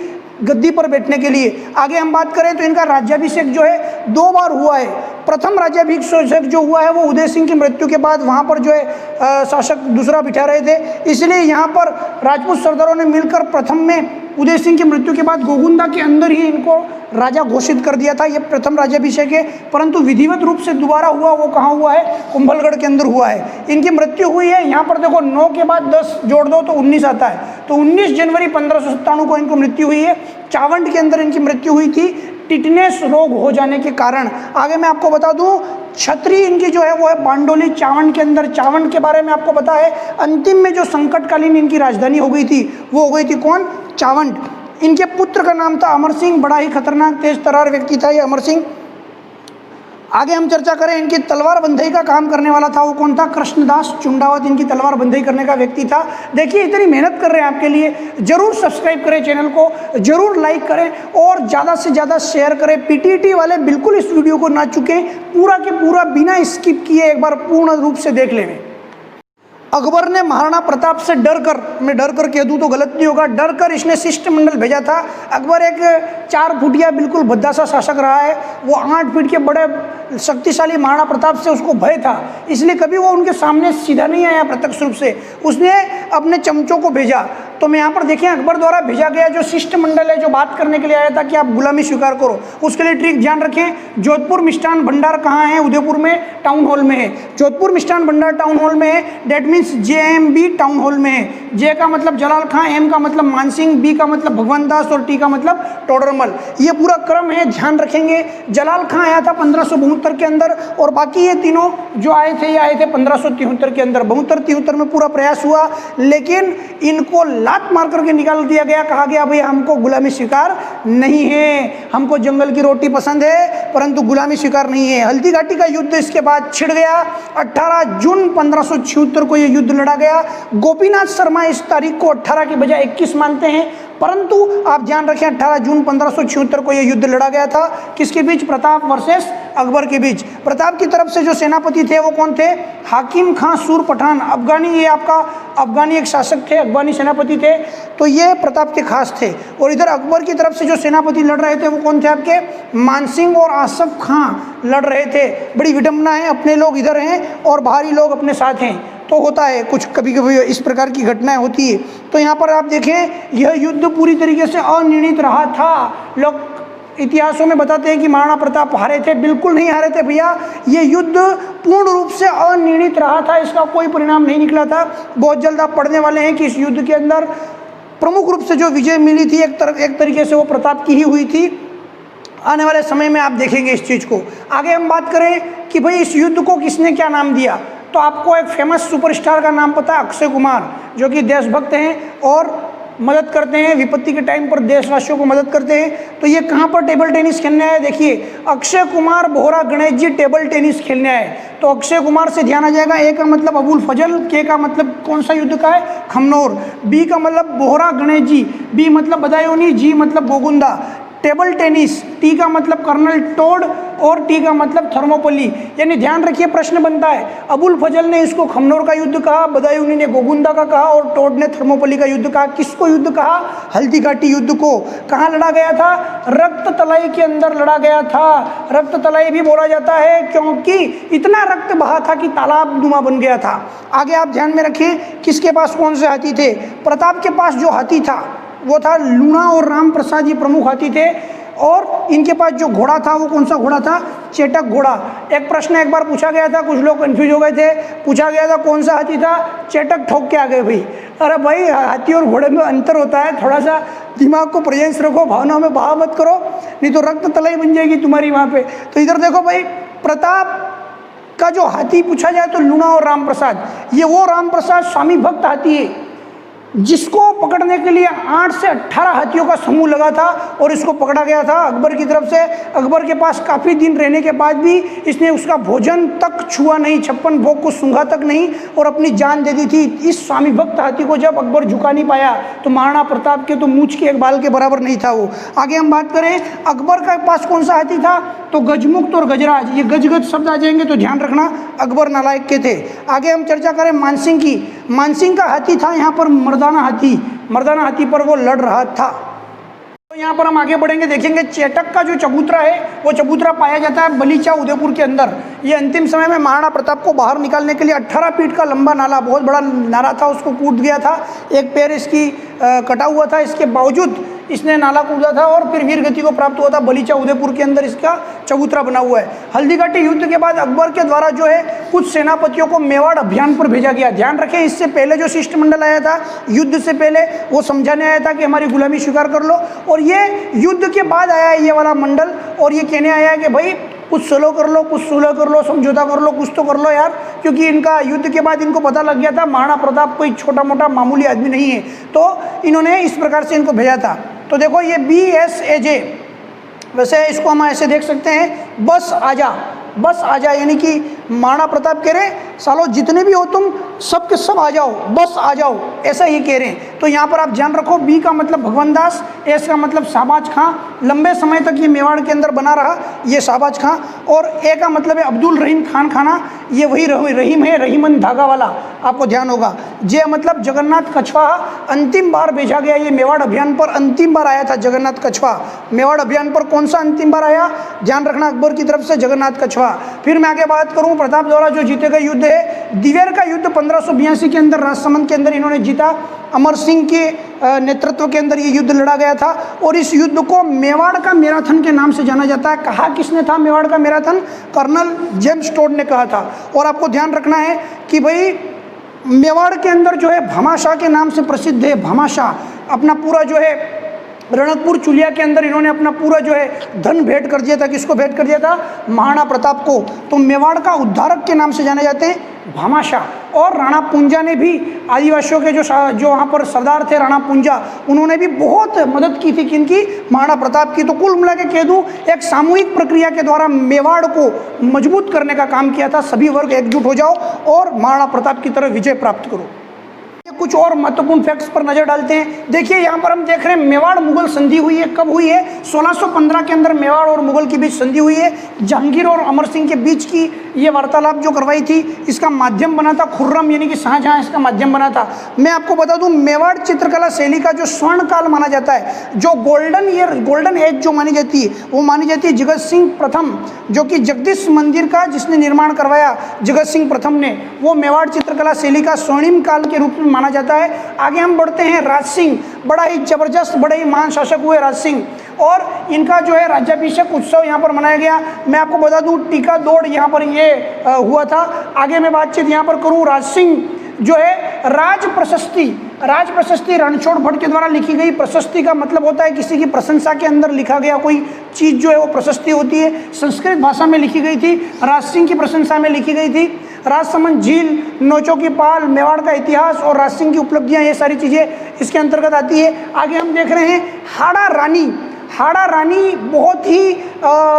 गद्दी पर बैठने के लिए। आगे हम बात करें तो इनका राज्याभिषेक जो है 2 बार हुआ है। प्रथम राज्याभिषेक जो हुआ है वो उदय सिंह की मृत्यु के बाद, वहाँ पर जो है शासक दूसरा बिठा रहे थे, इसलिए यहाँ पर राजपूत सरदारों ने मिलकर प्रथम में उदय सिंह की मृत्यु के बाद गोगुंदा के अंदर ही इनको राजा घोषित कर दिया था। ये प्रथम राज्याभिषेक है, परंतु विधिवत रूप से दोबारा हुआ वो कहाँ हुआ है? कुंभलगढ़ के अंदर हुआ है। इनकी मृत्यु हुई है, यहाँ पर देखो 9 के बाद 10 जोड़ दो तो 19 आता है, तो 19 जनवरी 1597 को इनको मृत्यु हुई है। चावंड के अंदर इनकी मृत्यु हुई थी टिटनेस रोग हो जाने के कारण। आगे मैं आपको बता दूं, छतरी इनकी जो है वो है बांडोली चावंड के अंदर। चावंड के बारे में आपको पता है, अंतिम में जो संकटकालीन इनकी राजधानी हो गई थी वो हो गई थी कौन? चावंड। इनके पुत्र का नाम था अमर सिंह, बड़ा ही खतरनाक तेज तर्रार व्यक्ति था ये अमर सिंह। आगे हम चर्चा करें, इनकी तलवार बंधई का काम करने वाला था वो कौन था? कृष्णदास चुंडावत इनकी तलवार बंधई करने का व्यक्ति था। देखिए, इतनी मेहनत कर रहे हैं आपके लिए, जरूर सब्सक्राइब करें चैनल को, जरूर लाइक करें और ज़्यादा से ज़्यादा शेयर करें। पीटीटी वाले बिल्कुल इस वीडियो को ना चुकें, पूरा के पूरा बिना स्किप किए एक बार पूर्ण रूप से देख लें। अकबर ने महाराणा प्रताप से डरकर, मैं डरकर कह दूं तो गलत नहीं होगा, डरकर इसने शिष्टमंडल भेजा था। अकबर एक 4 फुटिया बिल्कुल भद्दा सा शासक रहा है, वो 8 फीट के बड़े शक्तिशाली महाराणा प्रताप से उसको भय था, इसलिए कभी वो उनके सामने सीधा नहीं आया प्रत्यक्ष रूप से, उसने अपने चमचों को भेजा। तो मैं यहाँ पर देखें, अकबर द्वारा भेजा गया जो शिष्टमंडल है, जो बात करने के लिए आया था कि आप गुलामी स्वीकार करो, उसके लिए ट्रिक ध्यान रखें। जोधपुर मिष्ठान भंडार कहाँ है? उदयपुर में टाउन हॉल में है। जोधपुर मिष्ठान भंडार टाउन हॉल में है, that means JMB town hall में है। जे का मतलब जलाल खां, M का मतलब मानसिंह, B का मतलब भगवंत दास और T का मतलब टोडरमल। ये पूरा क्रम है, ध्यान रखेंगे। जलाल खां आया था 1572 के अंदर और बाकी ये तीनों जो आए थे ये आए थे 1573 के अंदर। 72-73 में पूरा प्रयास हुआ, लेकिन इनको लात मार करके निकाल दिया गया। कहा गया भाई हमको गुलामी स्वीकार नहीं है, हमको जंगल की रोटी पसंद है परंतु गुलामी स्वीकार नहीं है। हल्दी घाटी का युद्ध इसके बाद छिड़ गया। 18 जून 1576 को यह युद्ध लड़ा गया। गोपीनाथ शर्मा इस तारीख को 18 की बजाय 21 मानते हैं, परंतु आप ध्यान रखें 18 जून 1576 को यह युद्ध लड़ा गया था। किसके बीच? प्रताप वर्सेस अकबर के बीच। प्रताप की तरफ से जो सेनापति थे वो कौन थे? हाकिम खां सूर पठान अफगानी, ये आपका अफगानी एक शासक थे, अफगानी सेनापति थे, तो ये प्रताप के खास थे। और इधर अकबर की तरफ से जो सेनापति लड़ रहे थे वो कौन थे? आपके मानसिंह और आसफ खां लड़ रहे थे। बड़ी विडंबना है, अपने लोग इधर हैं और बाहरी लोग अपने साथ हैं, तो होता है कुछ, कभी कभी इस प्रकार की घटनाएं होती है। तो यहाँ पर आप देखें यह युद्ध पूरी तरीके से अनिर्णित रहा था। लोग इतिहासों में बताते हैं कि महाराणा प्रताप हारे थे, बिल्कुल नहीं हारे थे भैया। ये युद्ध पूर्ण रूप से अनिर्णित रहा था, इसका कोई परिणाम नहीं निकला था। बहुत जल्द आप पढ़ने वाले हैं कि इस युद्ध के अंदर प्रमुख रूप से जो विजय मिली थी एक तरीके से वो प्रताप की ही हुई थी। आने वाले समय में आप देखेंगे इस चीज़ को। आगे हम बात करें कि भाई इस युद्ध को किसने क्या नाम दिया, तो आपको एक फेमस सुपरस्टार का नाम पता है, अक्षय कुमार, जो कि देशभक्त हैं और मदद करते हैं, विपत्ति के टाइम पर देशवासियों को मदद करते हैं। तो ये कहाँ पर टेबल टेनिस खेलने आए? देखिए, अक्षय कुमार, बोहरा, गणेश जी टेबल टेनिस खेलने आए। तो अक्षय कुमार से ध्यान आ जाएगा, ए का मतलब अबुल फजल, के का मतलब कौन सा युद्ध का है? खमनोर। बी का मतलब बोहरा गणेश जी, बी मतलब बदायूनी, जी मतलब गोगुंदा। टेबल टेनिस, टी का मतलब कर्नल टोड और टी का मतलब थर्मोपल्ली। यानी ध्यान रखिए, प्रश्न बनता है, अबुल फजल ने इसको खमनोर का युद्ध कहा, बदायूनी ने गोगुंदा का कहा और टोड ने थर्मोपल्ली का युद्ध कहा। किसको युद्ध कहा? हल्दी घाटी युद्ध को। कहाँ लड़ा गया था? रक्त तलाई के अंदर लड़ा गया था। रक्त तलाई भी बोला जाता है क्योंकि इतना रक्त बहा था कि तालाब नुमा बन गया था। आगे आप ध्यान में रखिए, किसके पास कौन से हाथी थे? प्रताप के पास जो हाथी था वो था लूणा और राम प्रसाद, जी प्रमुख हाथी थे। और इनके पास जो घोड़ा था वो कौन सा घोड़ा था? चेटक घोड़ा। एक प्रश्न एक बार पूछा गया था, कुछ लोग कंफ्यूज हो गए थे, पूछा गया था कौन सा हाथी था? चेटक, ठोक के आ गए भाई। अरे भाई, हाथी और घोड़े में अंतर होता है, थोड़ा सा दिमाग को प्रेजेंस रखो, भावनाओं में बहा मत करो, नहीं तो रक्त तलाई बन जाएगी तुम्हारी वहाँ पे। तो इधर देखो भाई, प्रताप का जो हाथी पूछा जाए तो लूणा और राम प्रसाद, ये वो राम प्रसाद स्वामी भक्त हाथी है जिसको पकड़ने के लिए 8 से 18 हाथियों का समूह लगा था और इसको पकड़ा गया था अकबर की तरफ से। अकबर के पास काफ़ी दिन रहने के बाद भी इसने उसका भोजन तक छुआ नहीं, 56 भोग को सूंघा तक नहीं और अपनी जान दे दी थी। इस स्वामी भक्त हाथी को जब अकबर झुका नहीं पाया तो महाराणा प्रताप के तो मूंछ के एक बाल के बराबर नहीं था वो। आगे हम बात करें, अकबर के पास कौन सा हाथी था? तो गजमुक्त और गजराज, ये गजगज शब्द आ जाएंगे तो ध्यान रखना, अकबर नालायक के थे। आगे हम चर्चा करें मानसिंह की। मानसिंह का हाथी था यहाँ पर मर्दाना हाथी, मर्दाना हाथी पर वो लड़ रहा था। तो यहाँ पर हम आगे बढ़ेंगे, देखेंगे चेटक का जो चबूतरा है वो चबूतरा पाया जाता है बलीचा उदयपुर के अंदर। ये अंतिम समय में महाराणा प्रताप को बाहर निकालने के लिए 18 फीट का लंबा नाला, बहुत बड़ा नाला था, उसको कूद गया था। एक पैर इसकी कटा हुआ था, इसके बावजूद इसने नाला कूदा था और फिर वीर गति को प्राप्त हुआ था। बलीचा उदयपुर के अंदर इसका चबूतरा बना हुआ है। हल्दी घाटी युद्ध के बाद अकबर के द्वारा जो है कुछ सेनापतियों को मेवाड़ अभियान पर भेजा गया। ध्यान रखें, इससे पहले जो शिष्टमंडल आया था युद्ध से पहले, वो समझाने आया था कि हमारी गुलामी स्वीकार कर लो, और ये युद्ध के बाद आया है ये वाला मंडल, और ये कहने आया है कि भाई कुछ सुलह कर लो, कुछ सुलह कर लो, समझौता कर लो, कुछ तो कर लो यार, क्योंकि इनका युद्ध के बाद इनको पता लग गया था महाराणा प्रताप कोई छोटा मोटा मामूली आदमी नहीं है। तो इन्होंने इस प्रकार से इनको भेजा था। तो देखो ये BSAJ, वैसे इसको हम ऐसे देख सकते हैं, बस आजा, बस आजा, यानी कि महाराणा प्रताप कह रहे सालो जितने भी हो तुम सब के सब आ जाओ, बस आ जाओ, ऐसा ही कह रहे हैं। तो यहाँ पर आप ध्यान रखो, बी का मतलब भगवान दास, एस का मतलब शाहबाज खां, लंबे समय तक ये मेवाड़ के अंदर बना रहा ये शाहबाज खां, और ए का मतलब है अब्दुल रहीम खान खाना, ये वही रहीम है, रहीमन धागा वाला, आपको ध्यान होगा। जे मतलब जगन्नाथ कछवा, अंतिम बार भेजा गया ये मेवाड़ अभियान पर, अंतिम बार आया था जगन्नाथ कछवा। मेवाड़ अभियान पर कौन सा अंतिम बार आया? ध्यान रखना, अकबर की तरफ से जगन्नाथ कछवा। फिर मैं आगे बात करूं, प्रताप द्वारा जो जीते गए युद्ध है, दिवेर का युद्ध 1582 के अंदर राजसमंद के अंदर इन्होंने जीता। अमर सिंह के नेतृत्व के अंदर ये युद्ध लड़ा गया था और इस युद्ध को मेवाड़ का मैराथन के नाम से जाना जाता है। कहा किसने था मेवाड़ का मैराथन? कर्नल जेम्स टोड ने कहा था। और आपको ध्यान रखना है कि भाई मेवाड़ के अंदर जो है भामाशाह के नाम से प्रसिद्ध है। भामाशाह अपना पूरा जो है रणकपुर चुलिया के अंदर इन्होंने अपना पूरा जो है धन भेंट कर दिया था। किसको भेंट कर दिया था? महाराणा प्रताप को। तो मेवाड़ का उद्धारक के नाम से जाने जाते हैं भामाशाह। और राणा पुंजा ने भी आदिवासियों के जो वहाँ पर सरदार थे राणा पुंजा, उन्होंने भी बहुत मदद की थी किनकी? महाराणा प्रताप की। तो कुल मिला के कह दूँ, एक सामूहिक प्रक्रिया के द्वारा मेवाड़ को मजबूत करने का काम किया था। सभी वर्ग एकजुट हो जाओ और महाराणा प्रताप की तरफ विजय प्राप्त करो। कुछ और महत्वपूर्ण फैक्ट्स पर नजर डालते हैं। देखिए यहाँ पर हम देख रहे हैं मेवाड़ मुगल संधि हुई है। कब हुई है? 1615 के अंदर मेवाड़ और मुगल के बीच संधि हुई है। जहांगीर और अमर सिंह के बीच की ये वार्तालाप जो करवाई थी, इसका माध्यम बना था खुर्रम, यानी कि शाहजहां इसका माध्यम बना था। मैं आपको बता दूं, मेवाड़ चित्रकला शैली का जो स्वर्ण काल माना जाता है, जो गोल्डन एज जो मानी जाती है, वो मानी जाती है जगत सिंह प्रथम, जो कि जगदीश मंदिर का जिसने निर्माण करवाया जगत सिंह प्रथम ने, वो मेवाड़ चित्रकला शैली का स्वर्णिम काल के रूप में माना जाता है। आगे हम बढ़ते हैं। राज सिंह बड़ा ही जबरदस्त, बड़े ही महान शासक हुए राज सिंह, और इनका जो है राज्याभिषेक उत्सव यहाँ पर मनाया गया। मैं आपको बता दूं, टीका दौड़ यहाँ पर ये हुआ था। आगे मैं बातचीत यहाँ पर करूँ, राज सिंह जो है राज प्रशस्ति रणछोड़ भट्ट के द्वारा लिखी गई। प्रशस्ति का मतलब होता है किसी की प्रशंसा के अंदर लिखा गया कोई चीज़ जो है वो प्रशस्ति होती है। संस्कृत भाषा में लिखी गई थी, राज सिंह की प्रशंसा में लिखी गई थी। राजसमंद झील, नोचों की पाल, मेवाड़ का इतिहास और राज सिंह की उपलब्धियां, ये सारी चीज़ें इसके अंतर्गत आती है। आगे हम देख रहे हैं हाड़ा रानी। हाड़ा रानी बहुत ही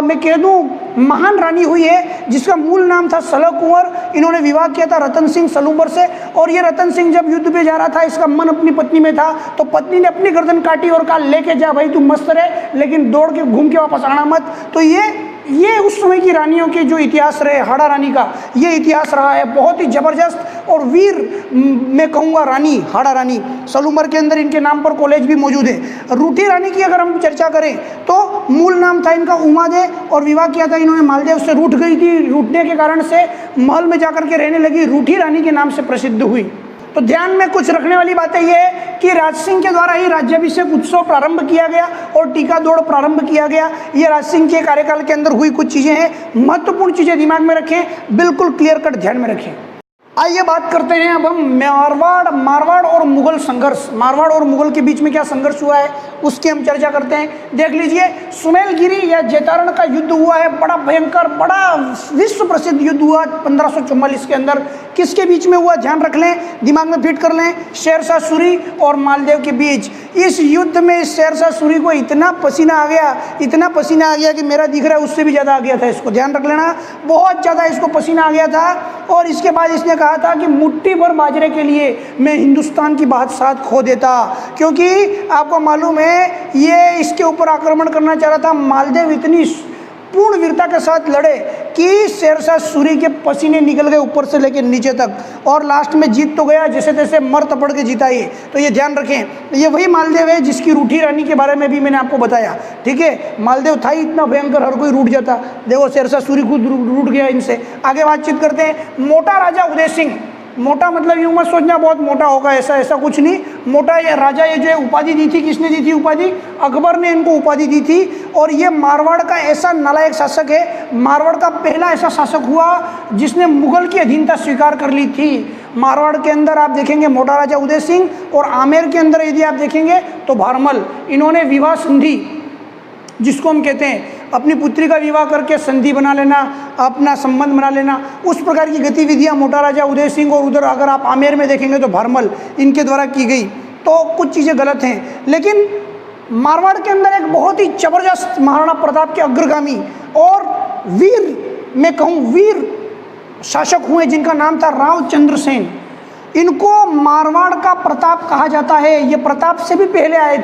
मैं कह दूं महान रानी हुई है, जिसका मूल नाम था सलह कुंवर। इन्होंने विवाह किया था रतन सिंह सलूबर से, और ये रतन सिंह जब युद्ध पे जा रहा था, इसका मन अपनी पत्नी में था, तो पत्नी ने अपनी गर्दन काटी और कहा लेके जा भाई, तू मस्त रहे, लेकिन दौड़ के घूम के वापस आना मत। तो ये उस समय की रानियों के जो इतिहास रहे, हाड़ा रानी का ये इतिहास रहा है, बहुत ही जबरदस्त और वीर मैं कहूँगा रानी हाड़ा रानी। सलूमर के अंदर इनके नाम पर कॉलेज भी मौजूद है। रूठी रानी की अगर हम चर्चा करें तो मूल नाम था इनका उमादे, और विवाह किया था इन्होंने मालदेव से। रूठ गई थी, रूठने के कारण से महल में जाकर के रहने लगी, रूठी रानी के नाम से प्रसिद्ध हुई। तो ध्यान में कुछ रखने वाली बातें यह है कि राज सिंह के द्वारा ही राज्याभिषेक उत्सव प्रारंभ किया गया और टीका दौड़ प्रारंभ किया गया। ये राज सिंह के कार्यकाल के अंदर हुई कुछ चीज़ें हैं, महत्वपूर्ण चीज़ें दिमाग में रखें, बिल्कुल क्लियर कट ध्यान में रखें। आइए बात करते हैं अब हम मारवाड़ और मुगल संघर्ष। मारवाड़ और मुगल के बीच में क्या संघर्ष हुआ है उसकी हम चर्चा करते हैं। देख लीजिए, सुमेलगिरी या जैतारण का युद्ध हुआ है, बड़ा भयंकर, बड़ा विश्व प्रसिद्ध युद्ध हुआ 1544 के अंदर। किसके बीच में हुआ ध्यान रख लें, दिमाग में फिट कर लें, शेरशाह सूरी और मालदेव के बीच। इस युद्ध में शेरशाह सूरी को इतना पसीना आ गया, इतना पसीना आ गया कि मेरा दिख रहा है उससे भी ज़्यादा आ गया था, इसको ध्यान रख लेना, बहुत ज़्यादा इसको पसीना आ गया था। और इसके बाद इसने कहा था कि मुट्ठी भर बाजरे के लिए मैं हिंदुस्तान की बादशाहत खो देता, क्योंकि आपको मालूम है ये इसके ऊपर आक्रमण करना चाह रहा था। मालदेव इतनी पूर्ण वीरता के साथ लड़े कि शेरशाह सूरी के पसीने निकल गए ऊपर से लेकर नीचे तक, और लास्ट में जीत तो गया, जैसे तैसे मर तपड़ के जीता ये। तो ये ध्यान रखें, ये वही मालदेव है जिसकी रूठी रानी के बारे में भी मैंने आपको बताया, ठीक है। मालदेव था ही इतना भयंकर, हर कोई रूठ जाता। देखो शेरशाह सूरी खुद रूठ गया इनसे। आगे बातचीत करते हैं। मोटा राजा उदय सिंह। मोटा मतलब यूँ मत सोचना बहुत मोटा होगा, ऐसा कुछ नहीं। मोटा ये राजा, ये जो है उपाधि दी थी, किसने दी थी उपाधि? अकबर ने इनको उपाधि दी थी। और ये मारवाड़ का ऐसा नालायक शासक है, मारवाड़ का पहला ऐसा शासक हुआ जिसने मुगल की अधीनता स्वीकार कर ली थी। मारवाड़ के अंदर आप देखेंगे मोटा राजा उदय सिंह, और आमेर के अंदर यदि आप देखेंगे तो भारमल। इन्होंने विवाह संधि, जिसको हम कहते हैं अपनी पुत्री का विवाह करके संधि बना लेना, अपना संबंध बना लेना, उस प्रकार की गतिविधियां मोटा राजा उदय सिंह और उधर अगर आप आमेर में देखेंगे तो भारमल, इनके द्वारा की गई। तो कुछ चीज़ें गलत हैं, लेकिन मारवाड़ के अंदर एक बहुत ही जबरदस्त महाराणा प्रताप के अग्रगामी और वीर, मैं कहूँ वीर शासक हुए जिनका नाम था राव चंद्रसेन। इनको मारवाड़ का प्रताप कहा जाता है। ये प्रताप से भी पहले आए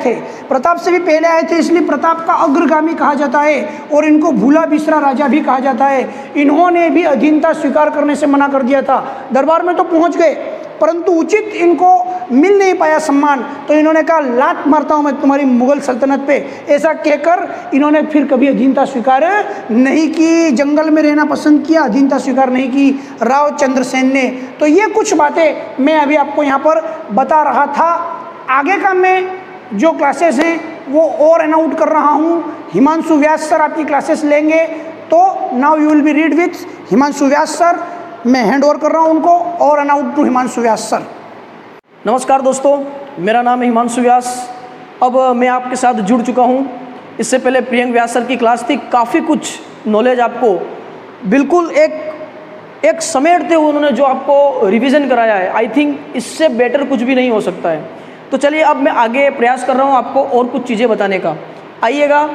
थे, इसलिए प्रताप का अग्रगामी कहा जाता है, और इनको भूला बिसरा राजा भी कहा जाता है। इन्होंने भी अधीनता स्वीकार करने से मना कर दिया था। दरबार में तो पहुंच गए, परंतु उचित इनको मिल नहीं पाया सम्मान, तो इन्होंने कहा लात मारता हूं मैं तुम्हारी मुगल सल्तनत पे। ऐसा कहकर इन्होंने फिर कभी अधीनता स्वीकार नहीं की, जंगल में रहना पसंद किया, अधीनता स्वीकार नहीं की राव चंद्रसेन ने। तो ये कुछ बातें मैं अभी आपको यहाँ पर बता रहा था। आगे का मैं जो क्लासेस हैं वो और एनाउट कर रहा हूँ। हिमांशु व्यास सर आपकी क्लासेस लेंगे, तो now you will be read with Himanshu Vyas sir. मैं हैंड ओवर कर रहा हूं उनको, और अनाउट टू हिमांशु व्यास सर। नमस्कार दोस्तों, मेरा नाम है हिमांशु व्यास। अब मैं आपके साथ जुड़ चुका हूं। इससे पहले प्रियंक व्यास सर की क्लास थी, काफ़ी कुछ नॉलेज आपको बिल्कुल एक समेटते हुए उन्होंने जो आपको रिवीजन कराया है, आई थिंक इससे बेटर कुछ भी नहीं हो सकता है। तो चलिए अब मैं आगे प्रयास कर रहा हूँ आपको और कुछ चीज़ें बताने का। आइएगा,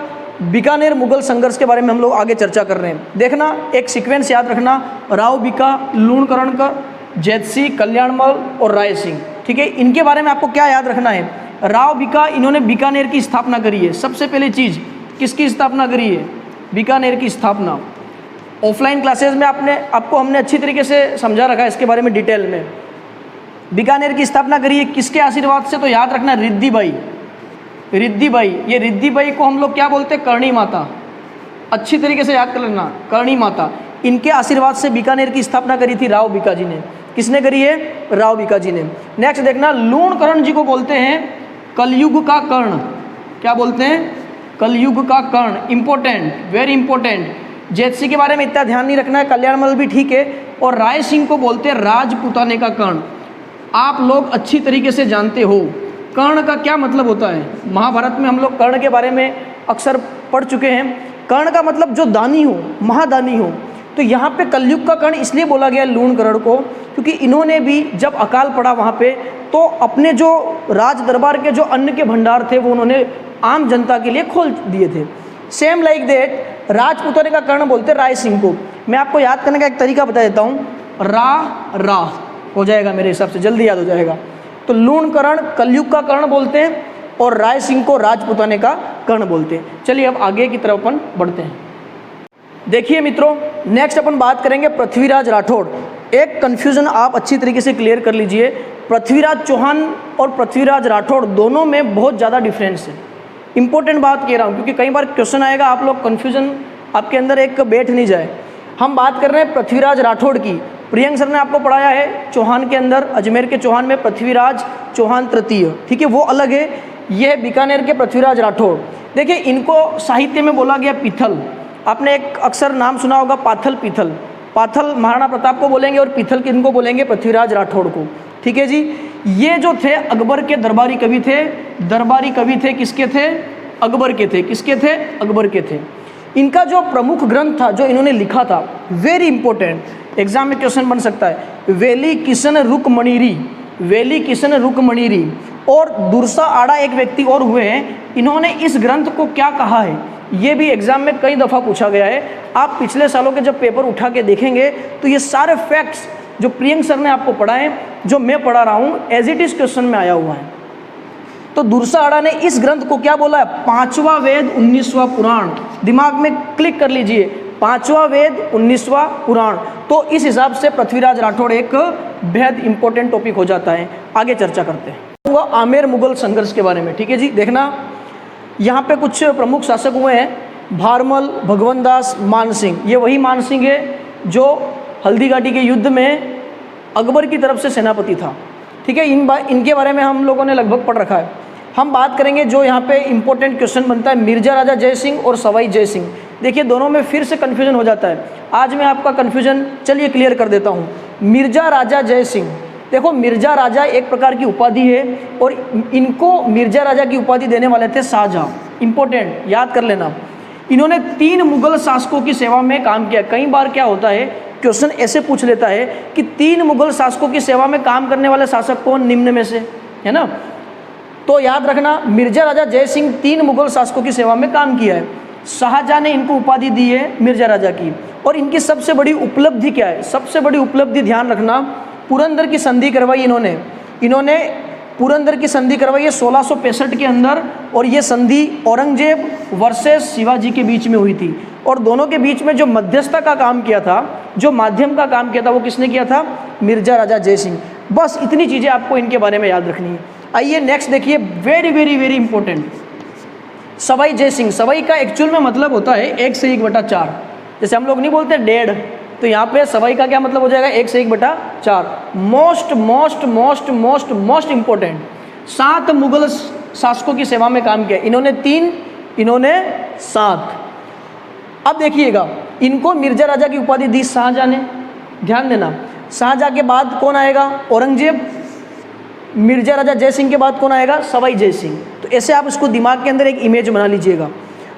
बीकानेर मुगल संघर्ष के बारे में हम लोग आगे चर्चा कर रहे हैं। देखना, एक सीक्वेंस याद रखना, राव बीका, लूणकरणकर, जैतसी, कल्याणमल और राय सिंह, ठीक है। इनके बारे में आपको क्या याद रखना है? राव बीका, इन्होंने बीकानेर की स्थापना करी है। सबसे पहले चीज़, किसकी स्थापना करी है? बीकानेर की स्थापना। ऑफलाइन क्लासेज में आपको हमने अच्छी तरीके से समझा रखा है इसके बारे में डिटेल में। बीकानेर की स्थापना करी है किसके आशीर्वाद से? तो याद रखना, रिद्धि बाई। ये रिद्धि बाई को हम लोग क्या बोलते हैं? करणी माता। अच्छी तरीके से याद कर लेना, करणी माता। इनके आशीर्वाद से बीकानेर की स्थापना करी थी राव बीका जी ने। किसने करी है? राव बीका जी ने। नेक्स्ट देखना, लूणकरण जी को बोलते हैं कलयुग का कर्ण। क्या बोलते हैं? कलयुग का कर्ण। Important, very important. जैतसी के बारे में इतना ध्यान नहीं रखना है, कल्याणमल भी ठीक है। और राय सिंह को बोलते हैं राजपुताने का कर्ण। आप लोग अच्छी तरीके से जानते हो कर्ण का क्या मतलब होता है। महाभारत में हम लोग कर्ण के बारे में अक्सर पढ़ चुके हैं। कर्ण का मतलब जो दानी हो, महादानी हो। तो यहाँ पे कलयुग का कर्ण इसलिए बोला गया लूणकरण को क्योंकि इन्होंने भी जब अकाल पड़ा वहाँ पे तो अपने जो राज दरबार के जो अन्न के भंडार थे वो उन्होंने आम जनता के लिए खोल दिए थे। सेम लाइक दैट राजपूताने का कर्ण बोलते राय सिंह को। मैं आपको याद करने का एक तरीका बता देता हूँ, रा हो जाएगा मेरे हिसाब से, जल्दी याद हो जाएगा। तो लूणकरण कलयुग का कर्ण बोलते हैं और राय सिंह को राजपूताने का कर्ण बोलते हैं। चलिए अब आगे की तरफ अपन बढ़ते हैं। देखिए मित्रों, नेक्स्ट अपन बात करेंगे पृथ्वीराज राठौड़। एक कन्फ्यूज़न आप अच्छी तरीके से क्लियर कर लीजिए, पृथ्वीराज चौहान और पृथ्वीराज राठौड़ दोनों में बहुत ज़्यादा डिफरेंस है। इंपॉर्टेंट बात कह रहा हूँ क्योंकि कई बार क्वेश्चन आएगा, आप लोग कन्फ्यूज़न आपके अंदर एक बैठ नहीं जाए। हम बात कर रहे हैं पृथ्वीराज राठौड़ की। प्रियंक सर ने आपको पढ़ाया है चौहान के अंदर, अजमेर के चौहान में पृथ्वीराज चौहान तृतीय, ठीक है, वो अलग है। यह है बीकानेर के पृथ्वीराज राठौड़। देखिए इनको साहित्य में बोला गया पीथल। आपने एक अक्सर नाम सुना होगा पाथल पीथल। पाथल महाराणा प्रताप को बोलेंगे और पीथल किनको बोलेंगे, पृथ्वीराज राठौड़ को, ठीक है जी। ये जो थे अकबर के दरबारी कवि थे। दरबारी कवि थे किसके थे, अकबर के थे। किसके थे, अकबर के थे। इनका जो प्रमुख ग्रंथ था जो इन्होंने लिखा था, वेरी इंपॉर्टेंट, एग्जाम में क्वेश्चन बन सकता है, वेली किशन रुकमणिरी। वेली किशन रुकमणिरी। और दुर्सा आड़ा एक व्यक्ति और हुए हैं, इन्होंने इस ग्रंथ को क्या कहा है, ये भी एग्जाम में कई दफ़ा पूछा गया है। आप पिछले सालों के जब पेपर उठा के देखेंगे तो ये सारे फैक्ट्स जो प्रियंक सर ने आपको पढ़ाए, जो मैं पढ़ा रहा हूँ, एज इट इज़ क्वेश्चन में आया हुआ है। तो दुर्सा आड़ा ने इस ग्रंथ को क्या बोला है, 5वां वेद 19वां पुराण। दिमाग में क्लिक कर लीजिए, 5वां वेद 19वां पुराण। तो इस हिसाब से पृथ्वीराज राठौड़ एक बेहद इंपॉर्टेंट टॉपिक हो जाता है। आगे चर्चा करते हैं आमेर मुगल संघर्ष के बारे में, ठीक है जी। देखना यहाँ पे कुछ प्रमुख शासक हुए हैं, भारमल, भगवंत दास, मानसिंह। ये वही मानसिंह है जो हल्दी घाटी के युद्ध में अकबर की तरफ से सेनापति था, ठीक है। इनके बारे में हम लोगों ने लगभग पढ़ रखा है। हम बात करेंगे जो यहाँ पे इंपॉर्टेंट क्वेश्चन बनता है, मिर्जा राजा जय सिंह और सवाई जय सिंह। देखिए दोनों में फिर से कन्फ्यूजन हो जाता है। आज मैं आपका कन्फ्यूजन चलिए क्लियर कर देता हूँ। मिर्जा राजा जय सिंह, देखो मिर्जा राजा एक प्रकार की उपाधि है और इनको मिर्जा राजा की उपाधि देने वाले थे शाहजहां। इंपॉर्टेंट, याद कर लेना। इन्होंने 3 मुगल शासकों की सेवा में काम किया। कई बार क्या होता है, क्वेश्चन ऐसे पूछ लेता है कि 3 मुगल शासकों की सेवा में काम करने वाले शासक कौन, निम्न में से, है ना। तो याद रखना, मिर्जा राजा जय सिंह 3 मुगल शासकों की सेवा में काम किया है। शाहजहां ने इनको उपाधि दी है मिर्जा राजा की। और इनकी सबसे बड़ी उपलब्धि क्या है, सबसे बड़ी उपलब्धि ध्यान रखना, पुरंदर की संधि करवाई इन्होंने पुरंदर की संधि करवाई है 1665 के अंदर। और ये संधि औरंगजेब वर्सेस शिवाजी के बीच में हुई थी। और दोनों के बीच में जो मध्यस्थता का काम किया था, जो माध्यम का काम किया था, वो किसने किया था, मिर्जा राजा जय सिंह। बस इतनी चीज़ें आपको इनके बारे में याद रखनी है। आइए नेक्स्ट देखिए, very very very important, Sawai Jai Singh. Sawai का एक्चुअल में मतलब होता है 1 से 1/4। जैसे हम लोग नहीं बोलते 1.5, तो यहाँ पे सवाई का क्या मतलब हो जाएगा, 1 से 1/4। Most most most most most important, 7 Mughal शासकों की सेवा में काम किया। इन्होंने 3, इन्होंने 7। अब देखिएगा, इनको मिर्जा राजा की उपाधि दी शाहजहां ने। ध्यान देना, शाहजहां के बाद कौन आएगा, औरंगजेब। मिर्जा राजा जय सिंह के बाद कौन आएगा, सवाई जय सिंह। तो ऐसे आप इसको दिमाग के अंदर एक इमेज बना लीजिएगा।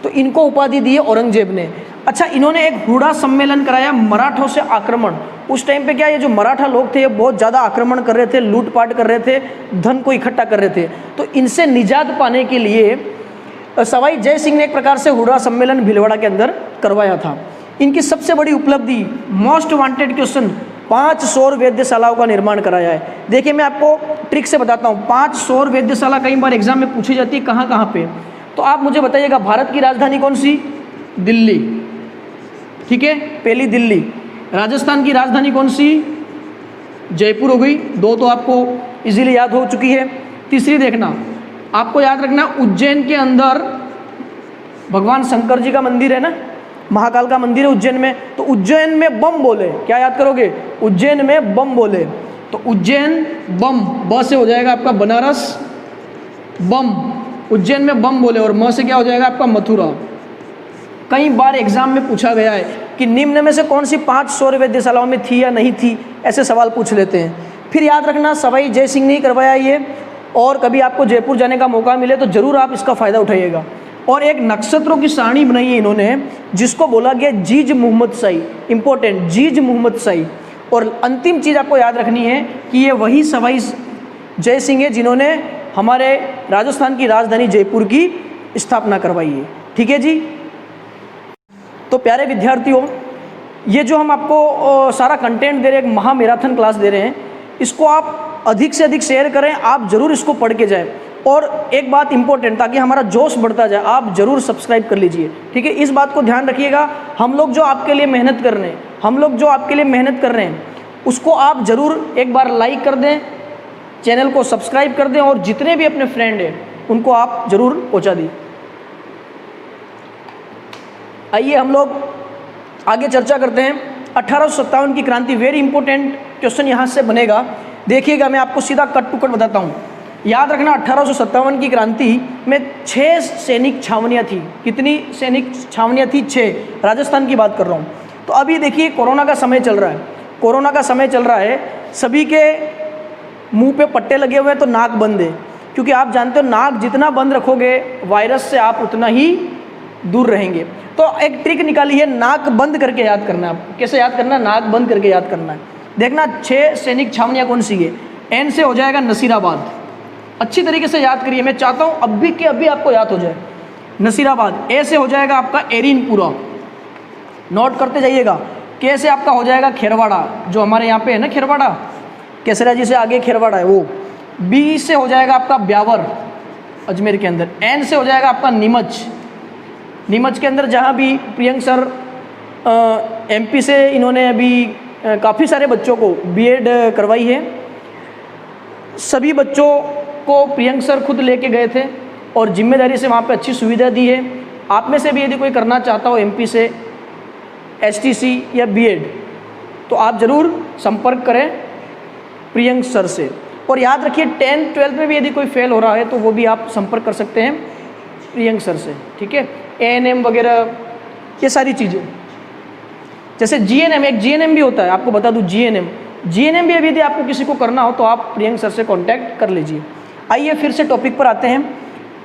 तो इनको उपाधि दी है औरंगजेब ने। अच्छा, इन्होंने एक हुड़ा सम्मेलन कराया मराठों से आक्रमण। उस टाइम पे क्या, ये जो मराठा लोग थे ये बहुत ज़्यादा आक्रमण कर रहे थे, लूटपाट कर रहे थे, धन को इकट्ठा कर रहे थे। तो इनसे निजात पाने के लिए सवाई जय सिंह ने एक प्रकार से हुड़ा सम्मेलन भीलवाड़ा के अंदर करवाया था। इनकी सबसे बड़ी उपलब्धि, मोस्ट वांटेड क्वेश्चन, 5 सौर वेद्यशालाओं का निर्माण कराया है। देखिए मैं आपको ट्रिक से बताता हूँ, 5 सौर वेद्यशाला कई बार एग्जाम में पूछी जाती है, कहाँ कहाँ पे। तो आप मुझे बताइएगा, भारत की राजधानी कौन सी, दिल्ली, ठीक है, पहली दिल्ली। राजस्थान की राजधानी कौन सी, जयपुर हो गई। 2 तो आपको इजीली याद हो चुकी है। तीसरी देखना, आपको याद रखना, उज्जैन के अंदर भगवान शंकर जी का मंदिर है ना, महाकाल का मंदिर है उज्जैन में। तो उज्जैन में बम बोले, क्या याद करोगे, उज्जैन में बम बोले। तो उज्जैन बम, ब से हो जाएगा आपका बनारस, बम, उज्जैन में बम बोले। और म से क्या हो जाएगा आपका मथुरा। कई बार एग्जाम में पूछा गया है कि निम्न में से कौन सी 5 सौर वेद्यशालाओं में थी या नहीं थी, ऐसे सवाल पूछ लेते हैं। फिर याद रखना, सवाई जय सिंह ने ही करवाया ये। और कभी आपको जयपुर जाने का मौका मिले तो ज़रूर आप इसका फ़ायदा उठाइएगा। और एक नक्षत्रों की सारणी बनाई है इन्होंने, जिसको बोला गया जीज मोहम्मद शाही। इंपॉर्टेंट, जीज मोहम्मद शाही। और अंतिम चीज़ आपको याद रखनी है कि ये वही सवाई जय सिंह है जिन्होंने हमारे राजस्थान की राजधानी जयपुर की स्थापना करवाई है। ठीक है जी। तो प्यारे विद्यार्थियों, ये जो हम आपको सारा कंटेंट दे रहे हैं, एक महा मैराथन क्लास दे रहे हैं, इसको आप अधिक से अधिक शेयर करें। आप ज़रूर इसको पढ़ के जाएं। और एक बात इंपॉर्टेंट, ताकि हमारा जोश बढ़ता जाए, आप ज़रूर सब्सक्राइब कर लीजिए। ठीक है, इस बात को ध्यान रखिएगा। हम लोग जो आपके लिए मेहनत कर रहे हैं, उसको आप ज़रूर एक बार लाइक कर दें, चैनल को सब्सक्राइब कर दें, और जितने भी अपने फ्रेंड हैं उनको आप ज़रूर पहुँचा दें। आइए हम लोग आगे चर्चा करते हैं। 1857 की क्रांति, वेरी इंपॉर्टेंट क्वेश्चन यहाँ से बनेगा। देखिएगा, मैं आपको सीधा कट टू कट बताता हूँ। याद रखना, 1857 की क्रांति में 6 सैनिक छावनियाँ थी। कितनी सैनिक छावनियाँ थी? 6। राजस्थान की बात कर रहा हूँ। तो अभी देखिए, कोरोना का समय चल रहा है। सभी के मुंह पे पट्टे लगे हुए हैं, तो नाक बंद है, क्योंकि आप जानते हो नाक जितना बंद रखोगे वायरस से आप उतना ही दूर रहेंगे। तो एक ट्रिक निकाली है, नाक बंद करके याद करना है। कैसे याद करना है? नाक बंद करके याद करना है। देखना, 6 सैनिक छावनियाँ कौन सी है? एन से हो जाएगा नसीराबाद। अच्छी तरीके से याद करिए, मैं चाहता हूँ अभी के अभी आपको याद हो जाए। नसीराबाद। ए से हो जाएगा आपका एरिनपुरा, नोट करते जाइएगा। के से आपका हो जाएगा खेरवाड़ा, जो हमारे यहाँ पे है ना खेरवाड़ा, केसरा जी से आगे खेरवाड़ा है वो। बी से हो जाएगा आपका ब्यावर, अजमेर के अंदर। एन से हो जाएगा आपका नीमच, नीमच के अंदर, जहाँ भी प्रियंक सर एमपी से इन्होंने अभी काफ़ी सारे बच्चों को बीएड करवाई है। सभी बच्चों को प्रियंक सर खुद लेके गए थे और जिम्मेदारी से वहाँ पे अच्छी सुविधा दी है। आप में से भी यदि कोई करना चाहता हो एमपी से एसटीसी या बीएड, तो आप ज़रूर संपर्क करें प्रियंक सर से। और याद रखिए, 10th 12th में भी यदि कोई फेल हो रहा है तो वो भी आप संपर्क कर सकते हैं प्रियंक सर से। ठीक है, एएनएम वगैरह ये सारी चीज़ें, जैसे जीएनएम, एक जीएनएम भी होता है, आपको बता दूं, जीएनएम भी अभी यदि आपको किसी को करना हो तो आप प्रियंक सर से कांटेक्ट कर लीजिए। आइए फिर से टॉपिक पर आते हैं।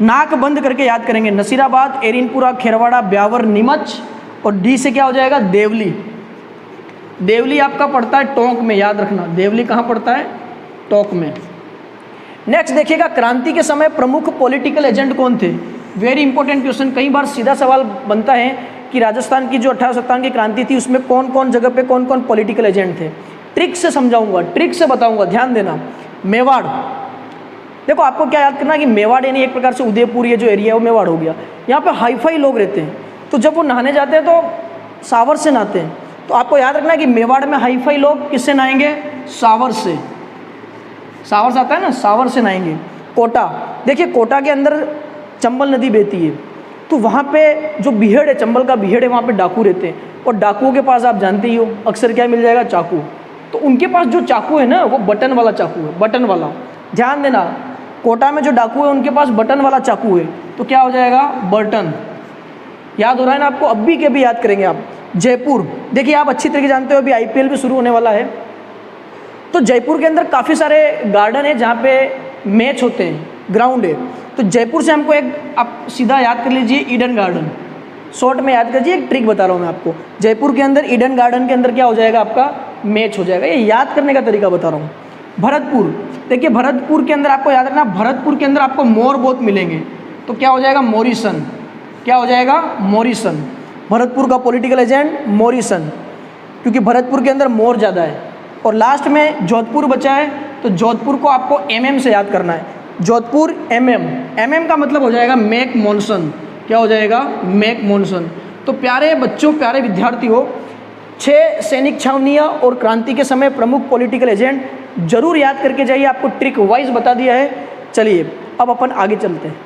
नाक बंद करके याद करेंगे, नसीराबाद, एरिनपुरा, खेरवाड़ा, ब्यावर, नीमच, और डी से क्या हो जाएगा? देवली। देवली आपका पड़ता है टोंक में, याद रखना, देवली कहाँ पड़ता है? टोंक में। नेक्स्ट देखिएगा, क्रांति के समय प्रमुख पॉलिटिकल एजेंट कौन थे? Very important question. कई बार सीधा सवाल बनता है कि राजस्थान की जो 1857 की क्रांति थी उसमें कौन कौन जगह पे कौन कौन पॉलिटिकल एजेंट थे। ट्रिक से समझाऊंगा, ट्रिक से बताऊंगा, ध्यान देना। मेवाड़, देखो आपको क्या याद करना कि मेवाड़ यानी एक प्रकार से उदयपुर, ये जो एरिया है वो मेवाड़ हो गया। यहाँ पे हाईफाई लोग रहते हैं, तो जब वो नहाने जाते हैं तो सावर से नहाते हैं। तो आपको याद रखना कि मेवाड़ में हाईफाई लोग किससे नहाएंगे? सावर से। सावर से आता है ना, सावर से नहाएंगे। कोटा, देखिए कोटा के अंदर चंबल नदी बहती है, तो वहाँ पे जो बीहड़ है, चंबल का बीहड़ है, वहाँ पे डाकू रहते हैं। और डाकुओं के पास आप जानते ही हो अक्सर क्या मिल जाएगा? चाकू। तो उनके पास जो चाकू है ना, वो बटन वाला चाकू है, बटन वाला। ध्यान देना, कोटा में जो डाकू है उनके पास बटन वाला चाकू है, तो क्या हो जाएगा? बर्टन। याद हो रहा है ना आपको? अभी के भी याद करेंगे आप। जयपुर, देखिए आप अच्छी तरीके जानते हो अभी आईपीएल भी शुरू होने वाला है, तो जयपुर के अंदर काफ़ी सारे गार्डन है जहाँ पे मैच होते हैं, ग्राउंड है। तो जयपुर से हमको एक, आप सीधा याद कर लीजिए, ईडन गार्डन। शॉर्ट में याद कीजिए, एक ट्रिक बता रहा हूँ मैं आपको। जयपुर के अंदर ईडन गार्डन के अंदर क्या हो जाएगा? आपका मैच हो जाएगा। ये याद करने का तरीका बता रहा हूँ। भरतपुर, देखिए भरतपुर के अंदर आपको याद रखना, भरतपुर के अंदर आपको मोर बहुत मिलेंगे, तो क्या हो जाएगा? मॉरिसन। क्या हो जाएगा? मॉरिसन। भरतपुर का पॉलिटिकल एजेंट मॉरिसन, क्योंकि भरतपुर के अंदर मोर ज़्यादा है। और लास्ट में जोधपुर बचा है, तो जोधपुर को आपको एमएम से याद करना है। जोधपुर एमएम, एमएम का मतलब हो जाएगा मेक मॉनसन। क्या हो जाएगा? Make monsoon. तो प्यारे बच्चों, प्यारे विद्यार्थियों, 6 सैनिक छावनियाँ और क्रांति के समय प्रमुख पॉलिटिकल एजेंट जरूर याद करके जाइए, आपको ट्रिक वाइज बता दिया है। चलिए अब अपन आगे चलते हैं।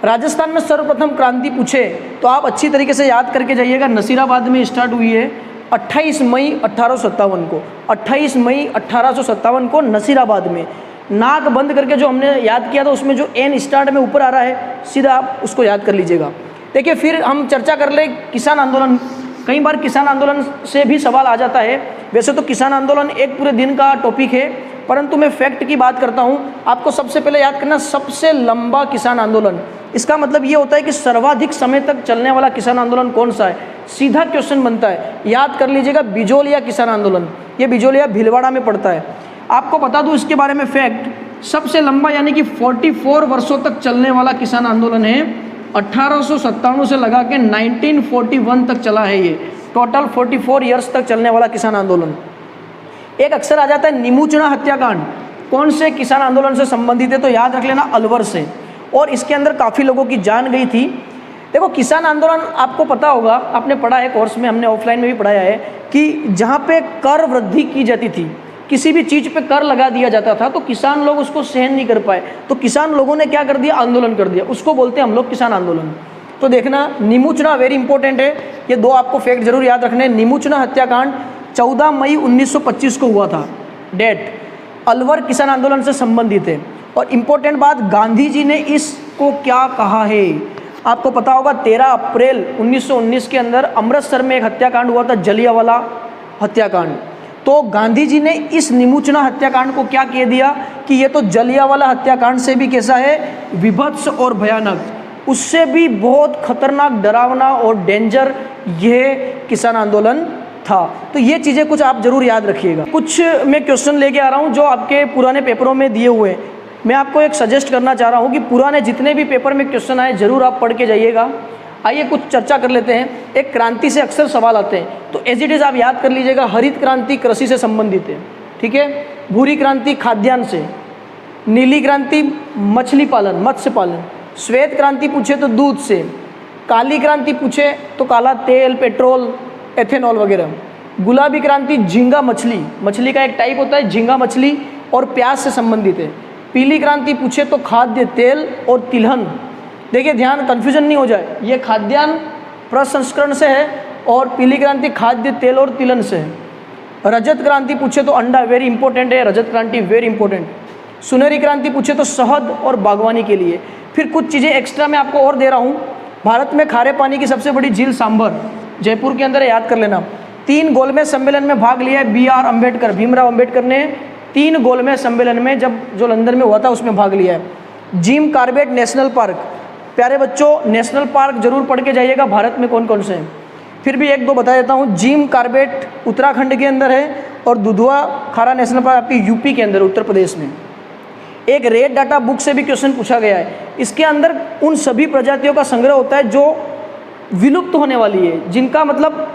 राजस्थान में सर्वप्रथम क्रांति पूछे तो आप अच्छी तरीके से याद करके जाइएगा। नसीराबाद में स्टार्ट हुई है 28 मई 1857 को। 28 मई 1857 को नसीराबाद में। नाक बंद करके जो हमने याद किया था उसमें जो एन स्टार्ट में ऊपर आ रहा है, सीधा आप उसको याद कर लीजिएगा। देखिए फिर हम चर्चा कर ले किसान आंदोलन। कई बार किसान आंदोलन से भी सवाल आ जाता है। वैसे तो किसान आंदोलन एक पूरे दिन का टॉपिक है, परंतु मैं फैक्ट की बात करता हूँ। आपको सबसे पहले याद करना, सबसे लंबा किसान आंदोलन इसका मतलब ये होता है कि सर्वाधिक समय तक चलने वाला किसान आंदोलन कौन सा है। सीधा क्वेश्चन बनता है, याद कर लीजिएगा, बिजोलिया किसान आंदोलन। ये बिजोलिया भीलवाड़ा में पड़ता है। आपको बता दूं इसके बारे में फैक्ट, सबसे लंबा यानी कि 44 वर्षों तक चलने वाला किसान आंदोलन है। 1897 से लगा के 1941 तक चला है ये, टोटल 44 ईयर्स तक चलने वाला किसान आंदोलन। एक अक्सर आ जाता है नीमूचना हत्याकांड, कौन से किसान आंदोलन से संबंधित है, तो याद रख लेना अलवर से, और इसके अंदर काफ़ी लोगों की जान गई थी। देखो किसान आंदोलन आपको पता होगा, आपने पढ़ा है कोर्स में, हमने ऑफलाइन में भी पढ़ाया है कि जहाँ पे कर वृद्धि की जाती थी, किसी भी चीज़ पे कर लगा दिया जाता था, तो किसान लोग उसको सहन नहीं कर पाए, तो किसान लोगों ने क्या कर दिया, आंदोलन कर दिया, उसको बोलते हैं हम लोग किसान आंदोलन। तो देखना नीमूचना वेरी इंपॉर्टेंट है, ये दो आपको फैक्ट जरूर याद रखने। नीमूचना हत्याकांड 14 मई 1925 को हुआ था, डेट अलवर किसान आंदोलन से संबंधित है। और इम्पोर्टेंट बात, गांधी जी ने इसको क्या कहा है आपको पता होगा। 13 अप्रैल 1919 के अंदर अमृतसर में एक हत्याकांड हुआ था, जलियांवाला हत्याकांड। तो गांधी जी ने इस नीमूचना हत्याकांड को क्या कह दिया कि ये तो जलियांवाला हत्याकांड से भी कैसा है, विभत्स और भयानक, उससे भी बहुत खतरनाक, डरावना और डेंजर ये किसान आंदोलन था। तो ये चीज़ें कुछ आप जरूर याद रखिएगा। कुछ मैं क्वेश्चन लेके आ रहा हूँ जो आपके पुराने पेपरों में दिए हुए हैं। मैं आपको एक सजेस्ट करना चाह रहा हूँ कि पुराने जितने भी पेपर में क्वेश्चन आए जरूर आप पढ़ के जाइएगा। आइए कुछ चर्चा कर लेते हैं। एक क्रांति से अक्सर सवाल आते हैं, तो एज इट इज़ आप याद कर लीजिएगा। हरित क्रांति कृषि से संबंधित है, ठीक है। भूरी क्रांति खाद्यान्न से, नीली क्रांति मछली पालन, मत्स्य पालन, श्वेत क्रांति पूछे तो दूध से, काली क्रांति पूछे तो काला तेल, पेट्रोल, एथेनॉल वगैरह, गुलाबी क्रांति झींगा मछली, मछली का एक टाइप होता है झींगा मछली और प्याज से संबंधित है। पीली क्रांति पूछे तो खाद्य तेल और तिलहन। देखिए ध्यान, कन्फ्यूजन नहीं हो जाए, ये खाद्यान्न प्रसंस्करण से है और पीली क्रांति खाद्य तेल और तिलहन से है। रजत क्रांति पूछे तो अंडा, वेरी इंपॉर्टेंट है रजत क्रांति, वेरी इंपॉर्टेंट। सुनहरी क्रांति पूछे तो शहद और बागवानी के लिए। फिर कुछ चीज़ें एक्स्ट्रा मैं आपको और दे रहा हूँ। भारत में खारे पानी की सबसे बड़ी झील सांभर, जयपुर के अंदर है, याद कर लेना। 3 गोलमेज सम्मेलन में भाग लिया है BR अम्बेडकर, भीमराव अम्बेडकर ने 3 गोलमेज सम्मेलन में, जब जो लंदन में हुआ था उसमें भाग लिया है। जिम कॉर्बेट नेशनल पार्क, प्यारे बच्चों नेशनल पार्क जरूर पढ़ के जाइएगा भारत में कौन कौन से हैं। फिर भी एक दो बता देता हूँ। जिम कॉर्बेट उत्तराखंड के अंदर है और दुधवा खारा नेशनल पार्क आपकी यूपी के अंदर, उत्तर प्रदेश में। एक रेड डाटा बुक से भी क्वेश्चन पूछा गया है। इसके अंदर उन सभी प्रजातियों का संग्रह होता है जो विलुप्त होने वाली है, जिनका मतलब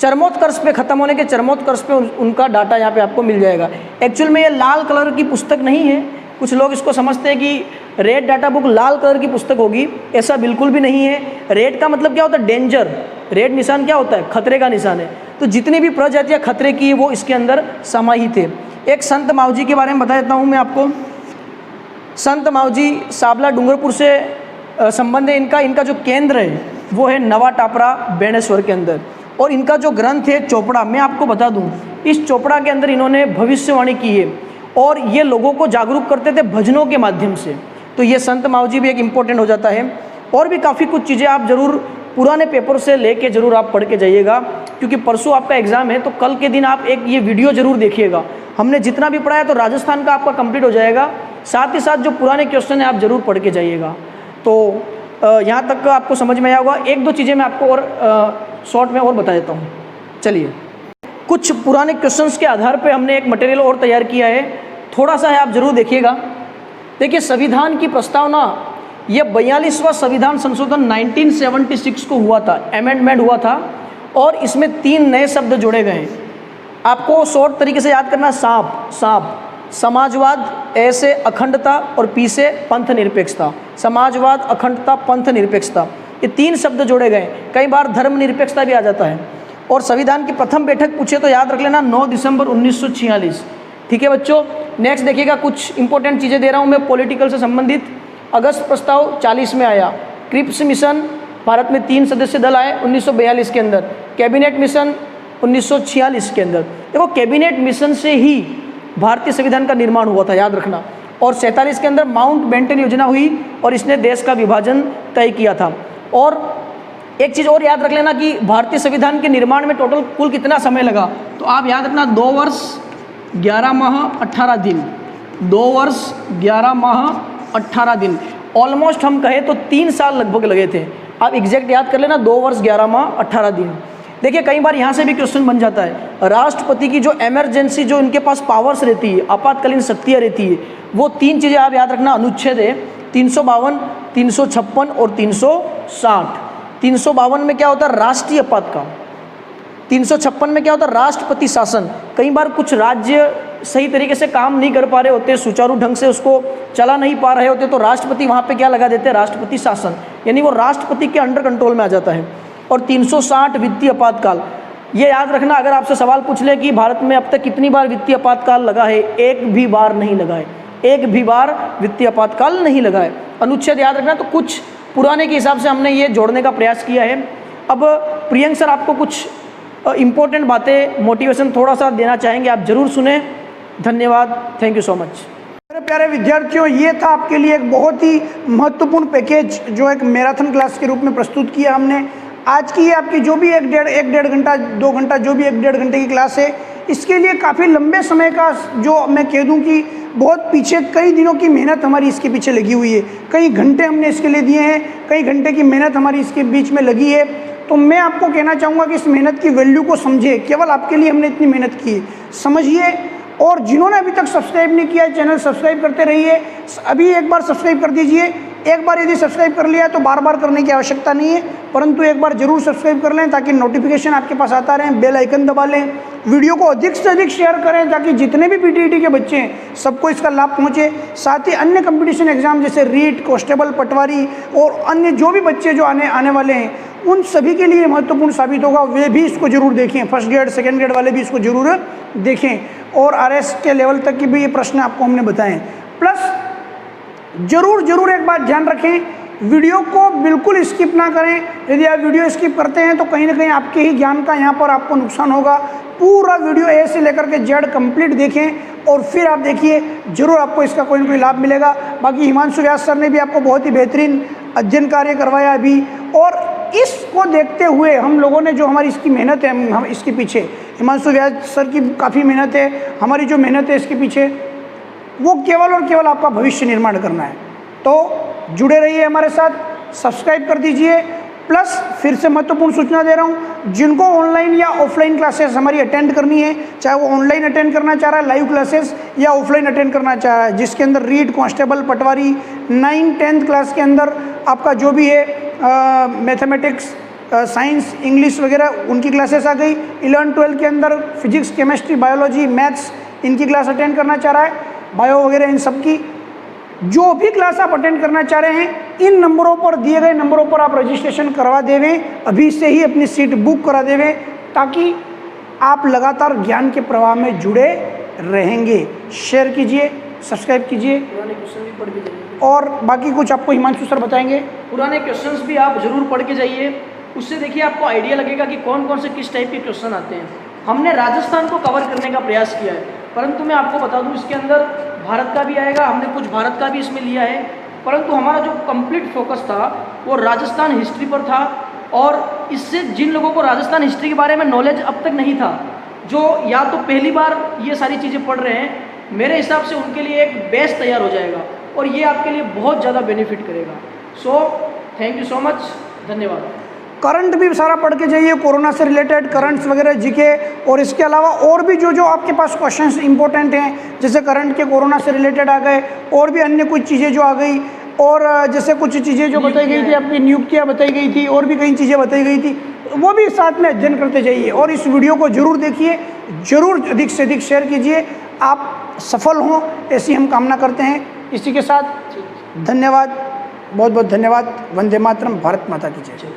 चरमोत्कर्ष पे, खत्म होने के चरमोत्कर्ष पे उनका डाटा यहाँ पे आपको मिल जाएगा। एक्चुअल में ये लाल कलर की पुस्तक नहीं है, कुछ लोग इसको समझते हैं कि रेड डाटा बुक लाल कलर की पुस्तक होगी, ऐसा बिल्कुल भी नहीं है। रेड का मतलब क्या होता है, डेंजर। रेड निशान क्या होता है, खतरे का निशान है। तो जितनी भी प्रजातियाँ खतरे की वो इसके अंदर समाहित है। एक संत मावजी के बारे में बता देता हूँ मैं आपको। संत मावजी साबला डूंगरपुर से संबंध है इनका। इनका जो केंद्र है वो है नवा टापरा बेणेश्वर के अंदर, और इनका जो ग्रंथ है चोपड़ा, मैं आपको बता दूं इस चोपड़ा के अंदर इन्होंने भविष्यवाणी की है और ये लोगों को जागरूक करते थे भजनों के माध्यम से। तो ये संत मावजी भी एक इम्पोर्टेंट हो जाता है। और भी काफ़ी कुछ चीज़ें आप जरूर पुराने पेपर से लेके जरूर आप पढ़ के जाइएगा, क्योंकि परसों आपका एग्ज़ाम है, तो कल के दिन आप एक ये वीडियो जरूर देखिएगा। हमने जितना भी पढ़ाया तो राजस्थान का आपका कंप्लीट हो जाएगा, साथ ही साथ जो पुराने क्वेश्चन है आप जरूर पढ़ के जाइएगा। तो यहाँ तक आपको समझ में आया होगा। एक दो चीज़ें मैं आपको और शॉर्ट में और बता देता हूँ। चलिए, कुछ पुराने क्वेश्चंस के आधार पे हमने एक मटेरियल और तैयार किया है, थोड़ा सा है आप जरूर देखिएगा। देखिए, संविधान की प्रस्तावना, ये 42वां संविधान संशोधन 1976 को हुआ था, अमेंडमेंट हुआ था, और इसमें 3 नए शब्द जोड़े गए हैं। आपको शॉर्ट तरीके से याद करना, सांप, समाजवाद, ए से अखंडता और पी से पंथ निरपेक्षता। समाजवाद, अखंडता, पंथ निरपेक्षता, ये 3 शब्द जोड़े गए। कई बार धर्म निरपेक्षता भी आ जाता है। और संविधान की प्रथम बैठक पूछे तो याद रख लेना 9 दिसंबर 1946। ठीक है बच्चों, नेक्स्ट देखिएगा, कुछ इंपॉर्टेंट चीज़ें दे रहा हूँ मैं पॉलिटिकल से संबंधित। अगस्त प्रस्ताव 40 में आया। क्रिप्स मिशन, भारत में 3 सदस्य दल आए 1942 के अंदर। कैबिनेट मिशन 1946 के अंदर। देखो, कैबिनेट मिशन से ही भारतीय संविधान का निर्माण हुआ था, याद रखना। और 47 के अंदर माउंट बेंटन योजना हुई और इसने देश का विभाजन तय किया था। और एक चीज़ और याद रख लेना कि भारतीय संविधान के निर्माण में टोटल कुल कितना समय लगा, तो आप याद रखना 2 वर्ष 11 माह 18 दिन। 2 वर्ष 11 माह 18 दिन। ऑलमोस्ट हम कहें तो 3 साल लगभग लगे थे। आप एग्जैक्ट याद कर लेना, 2 वर्ष 11 माह 18 दिन। देखिए कई बार यहाँ से भी क्वेश्चन बन जाता है, राष्ट्रपति की जो इमरजेंसी जो इनके पास पावर्स रहती है, आपातकालीन शक्तियाँ रहती है, वो 3 चीज़ें आप याद रखना। अनुच्छेद है 352, 356 और 360। 352 में क्या होता है? राष्ट्रीय आपातकाल। 356 में क्या होता है? राष्ट्रपति शासन। कई बार कुछ राज्य सही तरीके से काम नहीं कर पा रहे होते, सुचारू ढंग से उसको चला नहीं पा रहे होते, तो राष्ट्रपति वहाँ पे क्या लगा देते हैं? राष्ट्रपति शासन, यानी वो राष्ट्रपति के अंडर कंट्रोल में आ जाता है। और 360 वित्तीय आपातकाल। ये याद रखना, अगर आपसे सवाल पूछ ले कि भारत में अब तक कितनी बार वित्तीय आपातकाल लगा है, एक भी बार नहीं लगा है, एक भी बार वित्तीय आपातकाल नहीं लगा है। अनुच्छेद याद रखना। तो कुछ पुराने के हिसाब से हमने ये जोड़ने का प्रयास किया है। अब प्रियंक सर आपको कुछ इम्पोर्टेंट बातें, मोटिवेशन थोड़ा सा देना चाहेंगे, आप जरूर सुने। धन्यवाद, थैंक यू सो मच। मेरे प्यारे विद्यार्थियों, ये था आपके लिए एक बहुत ही महत्वपूर्ण पैकेज जो एक मैराथन क्लास के रूप में प्रस्तुत किया हमने। आज की ये आपकी जो भी एक डेढ़ घंटा 2 घंटा जो भी 1-1.5 घंटे की क्लास है, इसके लिए काफ़ी लंबे समय का, जो मैं कह दूं कि बहुत पीछे कई दिनों की मेहनत हमारी इसके पीछे लगी हुई है। कई घंटे हमने इसके लिए दिए हैं, कई घंटे की मेहनत हमारी इसके बीच में लगी है। तो मैं आपको कहना चाहूँगा कि इस मेहनत की वैल्यू को समझे। केवल आपके लिए हमने इतनी मेहनत की है, समझिए। और जिन्होंने अभी तक सब्सक्राइब नहीं किया है, चैनल सब्सक्राइब करते रहिए। अभी एक बार सब्सक्राइब कर दीजिए। एक बार यदि सब्सक्राइब कर लिया तो बार बार करने की आवश्यकता नहीं है, परंतु एक बार जरूर सब्सक्राइब कर लें ताकि नोटिफिकेशन आपके पास आता रहे। बेल आइकन दबा लें। वीडियो को अधिक से अधिक शेयर करें ताकि जितने भी पीटीईटी के बच्चे हैं सबको इसका लाभ पहुंचे। साथ ही अन्य कंपटीशन एग्जाम जैसे रीट, कांस्टेबल, पटवारी और अन्य जो भी बच्चे जो आने वाले हैं, उन सभी के लिए महत्वपूर्ण साबित होगा। वे भी इसको जरूर देखें। फर्स्ट ग्रेड, सेकेंड ग्रेड वाले भी इसको जरूर देखें। और आरएस के लेवल तक के भी ये प्रश्न आपको हमने बताएं। प्लस जरूर एक बात ध्यान रखें, वीडियो को बिल्कुल स्किप ना करें। यदि आप वीडियो स्किप करते हैं तो कहीं ना कहीं आपके ही ज्ञान का यहाँ पर आपको नुकसान होगा। पूरा वीडियो ए से लेकर के जेड कंप्लीट देखें और फिर आप देखिए, जरूर आपको इसका कोई ना कोई लाभ मिलेगा। बाकी हिमांशु व्यास सर ने भी आपको बहुत ही बेहतरीन अध्ययन कार्य करवाया अभी, और इसको देखते हुए हम लोगों ने जो हमारी इसकी मेहनत है, हम इसके पीछे हिमांशु व्यास सर की काफ़ी मेहनत है, हमारी जो मेहनत है इसके पीछे, वो केवल और केवल आपका भविष्य निर्माण करना है। तो जुड़े रहिए हमारे साथ, सब्सक्राइब कर दीजिए। प्लस फिर से महत्वपूर्ण सूचना दे रहा हूँ, जिनको ऑनलाइन या ऑफलाइन क्लासेस हमारी अटेंड करनी है, चाहे वो ऑनलाइन अटेंड करना चाह रहा है लाइव क्लासेस, या ऑफलाइन अटेंड करना चाह रहा है, जिसके अंदर रीड, कांस्टेबल, पटवारी, 9-10th क्लास के अंदर आपका जो भी है मैथमेटिक्स, साइंस, इंग्लिश वगैरह उनकी क्लासेस आ गई। 11-12 के अंदर फिजिक्स, केमिस्ट्री, बायोलॉजी, मैथ्स इनकी क्लास अटेंड करना चाह रहा है, बायो वगैरह इन सब की जो भी क्लास आप अटेंड करना चाह रहे हैं, इन नंबरों पर, दिए गए नंबरों पर आप रजिस्ट्रेशन करवा देवें। अभी से ही अपनी सीट बुक करा देवें ताकि आप लगातार ज्ञान के प्रवाह में जुड़े रहेंगे। शेयर कीजिए, सब्सक्राइब कीजिए। पुराने क्वेश्चन भी पढ़ के जाइए, और बाकी कुछ आपको हिमांशु सर बताएंगे। पुराने क्वेश्चंस भी आप जरूर पढ़ के जाइए। उससे देखिए आपको आइडिया लगेगा कि कौन कौन से किस टाइप के क्वेश्चन आते हैं। हमने राजस्थान को कवर करने का प्रयास किया है, परंतु मैं आपको बता दूं इसके अंदर भारत का भी आएगा, हमने कुछ भारत का भी इसमें लिया है, परंतु हमारा जो कंप्लीट फोकस था वो राजस्थान हिस्ट्री पर था। और इससे जिन लोगों को राजस्थान हिस्ट्री के बारे में नॉलेज अब तक नहीं था, जो या तो पहली बार ये सारी चीज़ें पढ़ रहे हैं, मेरे हिसाब से उनके लिए एक बेस तैयार हो जाएगा और ये आपके लिए बहुत ज़्यादा बेनिफिट करेगा। So thank you so much, धन्यवाद। करंट भी सारा पढ़ के जाइए, कोरोना से रिलेटेड करंट्स वगैरह जीके, और इसके अलावा और भी जो आपके पास क्वेश्चंस इंपॉर्टेंट हैं, जैसे करंट के कोरोना से रिलेटेड आ गए, और भी अन्य कुछ चीज़ें जो आ गई, और जैसे कुछ चीज़ें जो बताई गई थी, आपकी नियुक्तियाँ बताई गई थी, और भी कई चीज़ें बताई गई थी, वो भी साथ में अध्ययन करते जाइए। और इस वीडियो को जरूर देखिए, जरूर अधिक से अधिक शेयर कीजिए। आप सफल हों ऐसी हम कामना करते हैं। इसी के साथ धन्यवाद, बहुत बहुत धन्यवाद। वंदे मातरम, भारत माता की जय।